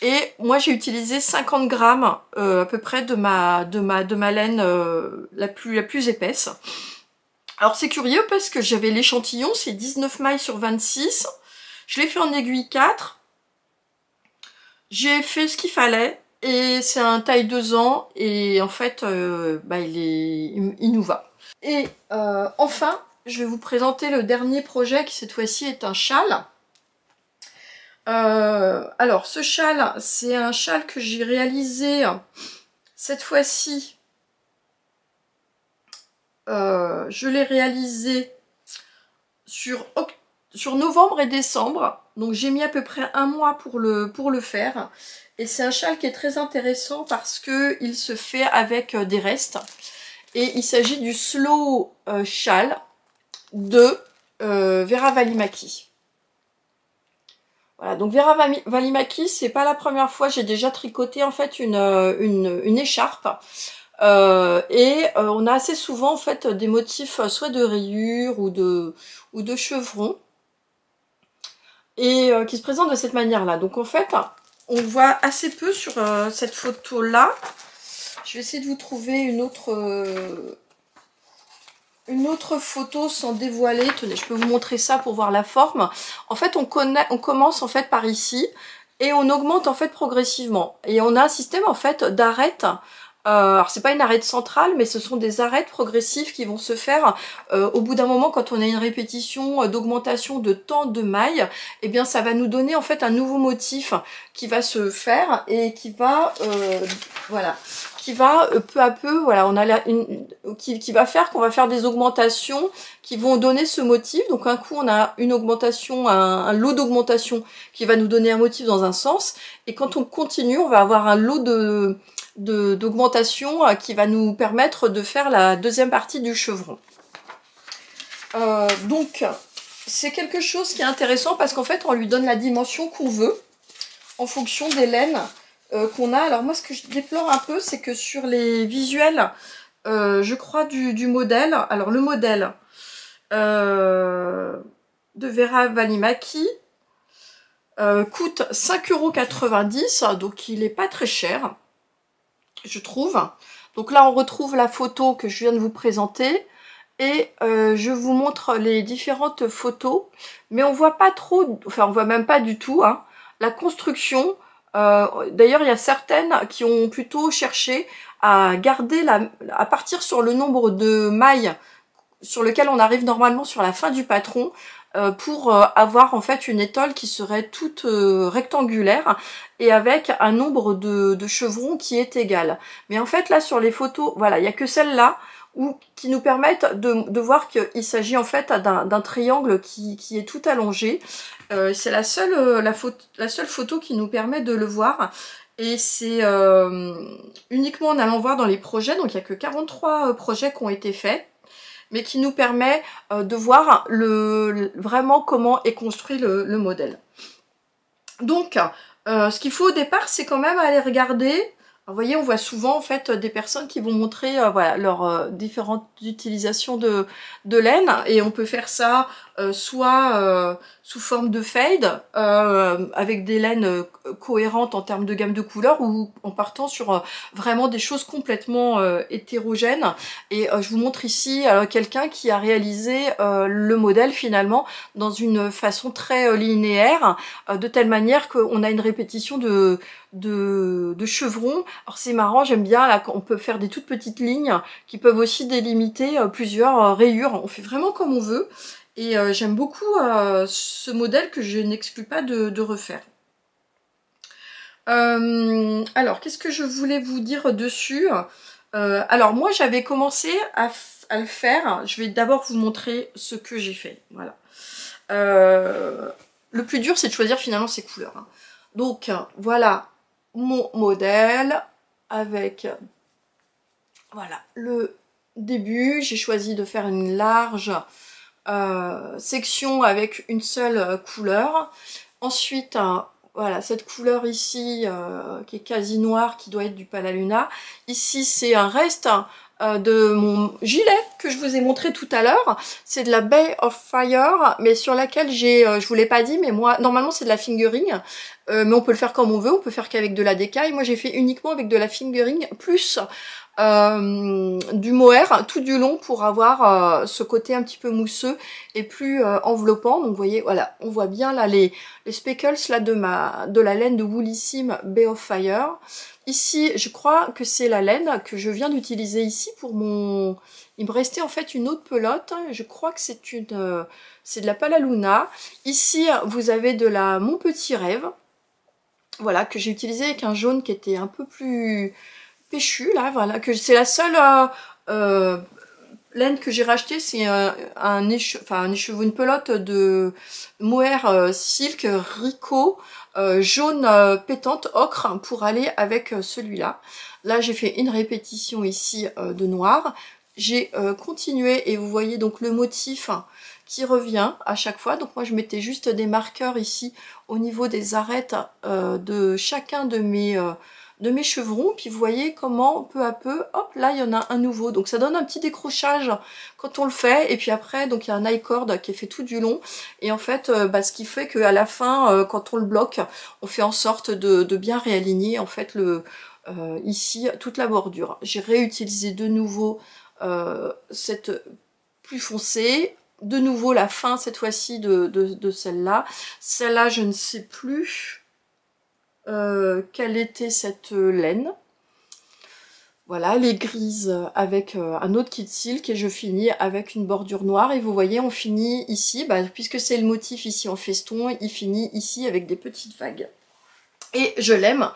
et moi j'ai utilisé 50 grammes à peu près de ma laine la plus épaisse. Alors c'est curieux parce que j'avais l'échantillon, c'est 19 mailles sur 26. Je l'ai fait en aiguille 4. J'ai fait ce qu'il fallait et c'est un taille 2 ans et en fait il nous va. Et enfin, je vais vous présenter le dernier projet qui cette fois-ci est un châle. Alors ce châle, c'est un châle que j'ai réalisé cette fois-ci. Je l'ai réalisé sur novembre et décembre. Donc j'ai mis à peu près un mois pour le faire. Et c'est un châle qui est très intéressant parce que il se fait avec des restes. Et il s'agit du slow châle de Vera Välimäki. Voilà, donc Vera Välimäki, c'est pas la première fois, j'ai déjà tricoté en fait une écharpe. On a assez souvent en fait des motifs soit de rayures ou de chevrons et qui se présentent de cette manière-là. Donc en fait, on voit assez peu sur cette photo-là. Je vais essayer de vous trouver une autre photo sans dévoiler. Tenez, je peux vous montrer ça pour voir la forme. En fait, on commence en fait par ici et on augmente en fait progressivement. Et on a un système en fait d'arêtes. Alors c'est pas une arête centrale, mais ce sont des arêtes progressives qui vont se faire au bout d'un moment quand on a une répétition d'augmentation de temps de mailles. Et bien ça va nous donner en fait un nouveau motif qui va se faire et qui va voilà, qui va peu à peu, voilà, on a qui va faire qu'on va faire des augmentations qui vont donner ce motif. Donc un coup on a une augmentation, un lot d'augmentation qui va nous donner un motif dans un sens, et quand on continue on va avoir un lot d'augmentation qui va nous permettre de faire la deuxième partie du chevron. Donc c'est quelque chose qui est intéressant parce qu'en fait on lui donne la dimension qu'on veut en fonction des laines qu'on a. Alors moi ce que je déplore un peu, c'est que sur les visuels je crois du modèle, alors le modèle de Vera Välimäki coûte 5,90 €, donc il n'est pas très cher, je trouve. Donc là on retrouve la photo que je viens de vous présenter et je vous montre les différentes photos, mais on voit pas trop, enfin on voit même pas du tout hein, la construction. D'ailleurs il y a certaines qui ont plutôt cherché à garder à partir sur le nombre de mailles sur lequel on arrive normalement sur la fin du patron, pour avoir en fait une étole qui serait toute rectangulaire et avec un nombre de chevrons qui est égal. Mais en fait là sur les photos, voilà, il n'y a que celle-là qui nous permettent de voir qu'il s'agit en fait d'un triangle qui est tout allongé. C'est la seule photo qui nous permet de le voir. Et c'est uniquement en allant voir dans les projets, donc il n'y a que 43 projets qui ont été faits, mais qui nous permet de voir vraiment comment est construit le modèle. Donc, ce qu'il faut au départ, c'est quand même aller regarder. Alors, vous voyez, on voit souvent en fait des personnes qui vont montrer voilà, leurs différentes utilisations de laine, et on peut faire ça soit sous forme de fade, avec des laines cohérentes en termes de gamme de couleurs, ou en partant sur vraiment des choses complètement hétérogènes. Et je vous montre ici quelqu'un qui a réalisé le modèle finalement dans une façon très linéaire, de telle manière qu'on a une répétition de chevrons. Alors c'est marrant, j'aime bien, là on peut faire des toutes petites lignes qui peuvent aussi délimiter plusieurs rayures. On fait vraiment comme on veut, et j'aime beaucoup ce modèle que je n'exclus pas de refaire. Alors qu'est-ce que je voulais vous dire dessus? Alors moi j'avais commencé à le faire. Je vais d'abord vous montrer ce que j'ai fait. Voilà. Le plus dur c'est de choisir finalement ses couleurs, hein. Donc voilà mon modèle avec voilà le début. J'ai choisi de faire une large section avec une seule couleur. Ensuite voilà cette couleur ici qui est quasi noire, qui doit être du Palaluna. Ici c'est un reste de mon gilet que je vous ai montré tout à l'heure. C'est de la Bay of Fire, mais sur laquelle j'ai, je vous l'ai pas dit, mais moi normalement c'est de la fingering, mais on peut le faire comme on veut, on peut faire qu'avec de la décaille. Moi j'ai fait uniquement avec de la fingering plus du mohair tout du long pour avoir ce côté un petit peu mousseux et plus enveloppant. Donc vous voyez, voilà, on voit bien là les speckles là de la laine de Woolissime Bay of Fire. Ici, je crois que c'est la laine que je viens d'utiliser ici pour mon... Il me restait en fait une autre pelote. Je crois que c'est c'est de la Palaluna. Ici, vous avez de la Mon Petit Rêve. Voilà, que j'ai utilisé avec un jaune qui était un peu plus péchu, là, voilà. Que c'est la seule laine que j'ai racheté, c'est une pelote de mohair silk Rico jaune pétante ocre pour aller avec celui-là. Là, j'ai fait une répétition ici de noir. J'ai continué et vous voyez donc le motif qui revient à chaque fois. Donc moi je mettais juste des marqueurs ici au niveau des arêtes de chacun de mes chevrons. Puis vous voyez comment peu à peu, hop, là il y en a un nouveau. Donc ça donne un petit décrochage quand on le fait. Et puis après, donc il y a un I-cord qui est fait tout du long. Et en fait, ce qui fait qu'à la fin, quand on le bloque, on fait en sorte de bien réaligner en fait ici toute la bordure. J'ai réutilisé de nouveau cette plus foncée, de nouveau la fin cette fois-ci de celle-là. Celle-là, je ne sais plus quelle était cette laine. Voilà, elle est grise avec un autre kit silk et je finis avec une bordure noire. Et vous voyez, on finit ici, puisque c'est le motif ici en feston, il finit ici avec des petites vagues. Et je l'aime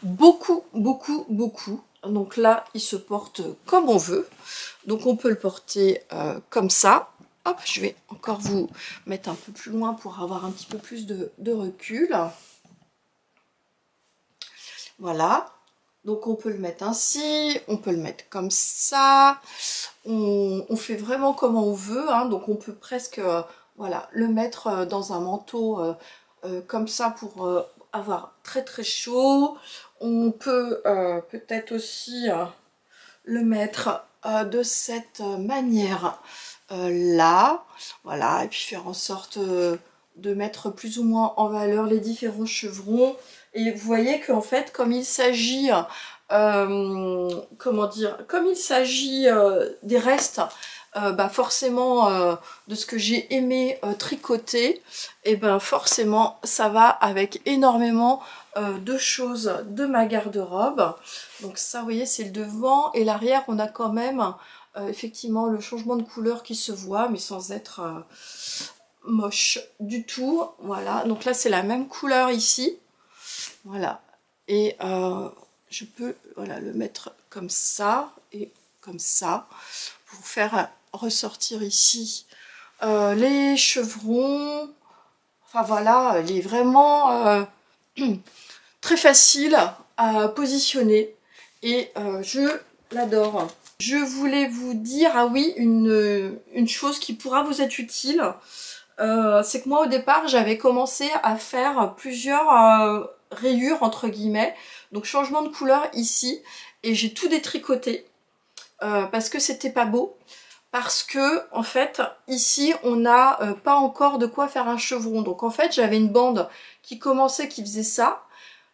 beaucoup, beaucoup, beaucoup. Donc là, il se porte comme on veut. Donc on peut le porter comme ça. Hop, je vais encore vous mettre un peu plus loin pour avoir un petit peu plus de recul. Voilà. Donc on peut le mettre ainsi, on peut le mettre comme ça. On fait vraiment comme on veut. Hein. Donc on peut presque voilà, le mettre dans un manteau comme ça pour avoir très très chaud. On peut peut-être aussi le mettre de cette manière là, voilà, et puis faire en sorte de mettre plus ou moins en valeur les différents chevrons. Et vous voyez qu'en fait, comme il s'agit, comment dire, comme il s'agit des restes, forcément de ce que j'ai aimé tricoter, et ben forcément ça va avec énormément de choses de ma garde-robe. Donc ça, vous voyez, c'est le devant et l'arrière, on a quand même effectivement le changement de couleur qui se voit, mais sans être moche du tout. Voilà, donc là c'est la même couleur ici, voilà, et je peux voilà, le mettre comme ça et comme ça pour faire ressortir ici les chevrons. Enfin voilà, elle est vraiment très facile à positionner et je l'adore. Je voulais vous dire, ah oui, une chose qui pourra vous être utile, c'est que moi au départ j'avais commencé à faire plusieurs rayures entre guillemets, donc changement de couleur ici, et j'ai tout détricoté parce que c'était pas beau. Parce que en fait ici on n'a pas encore de quoi faire un chevron, donc en fait j'avais une bande qui commençait, qui faisait ça,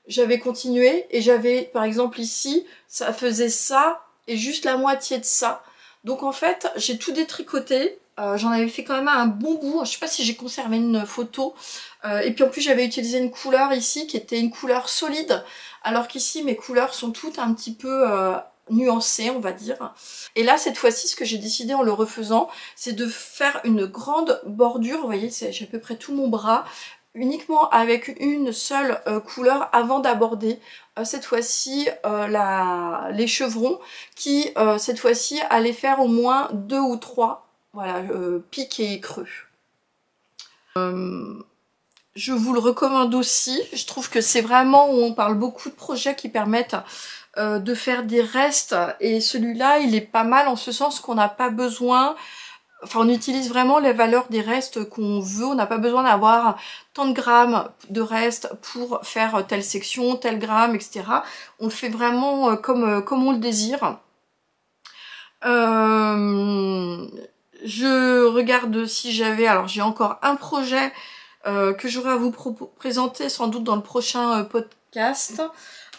j'avais continué et j'avais par exemple ici ça faisait ça et juste la moitié de ça, donc en fait j'ai tout détricoté. J'en avais fait quand même un bon bout, je sais pas si j'ai conservé une photo, et puis en plus j'avais utilisé une couleur ici qui était une couleur solide, alors qu'ici mes couleurs sont toutes un petit peu nuancées on va dire. Et là cette fois-ci ce que j'ai décidé en le refaisant, c'est de faire une grande bordure, vous voyez j'ai à peu près tout mon bras, uniquement avec une seule couleur avant d'aborder cette fois-ci les chevrons qui cette fois-ci allaient faire au moins 2 ou 3 voilà, pics et creux. Je vous le recommande aussi, je trouve que c'est vraiment où on parle beaucoup de projets qui permettent de faire des restes, et celui-là il est pas mal en ce sens qu'on n'a pas besoin, enfin on utilise vraiment les valeurs des restes qu'on veut, on n'a pas besoin d'avoir tant de grammes de restes pour faire telle section, tel gramme, etc. On le fait vraiment comme on le désire. Je regarde si j'avais, alors j'ai encore un projet que j'aurai à vous présenter sans doute dans le prochain podcast.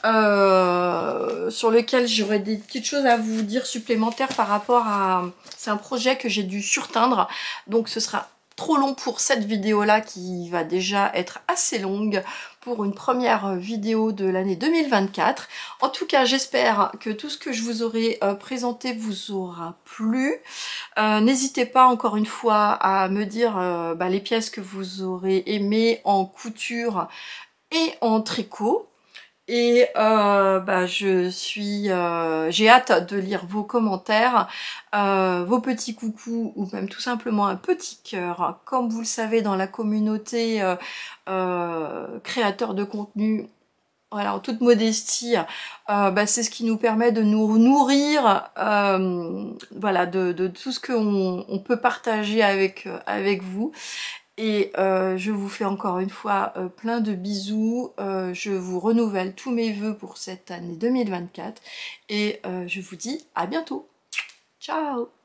sur lequel j'aurais des petites choses à vous dire supplémentaires par rapport à... C'est un projet que j'ai dû surteindre, donc ce sera trop long pour cette vidéo là qui va déjà être assez longue pour une première vidéo de l'année 2024. En tout cas, j'espère que tout ce que je vous aurai présenté vous aura plu. N'hésitez pas encore une fois à me dire les pièces que vous aurez aimées en couture et en tricot. Et j'ai hâte de lire vos commentaires, vos petits coucous ou même tout simplement un petit cœur. Comme vous le savez, dans la communauté créateurs de contenu, voilà, en toute modestie, c'est ce qui nous permet de nous nourrir voilà, de tout ce qu'on peut partager avec vous. Et je vous fais encore une fois plein de bisous, je vous renouvelle tous mes vœux pour cette année 2024 et je vous dis à bientôt. Ciao!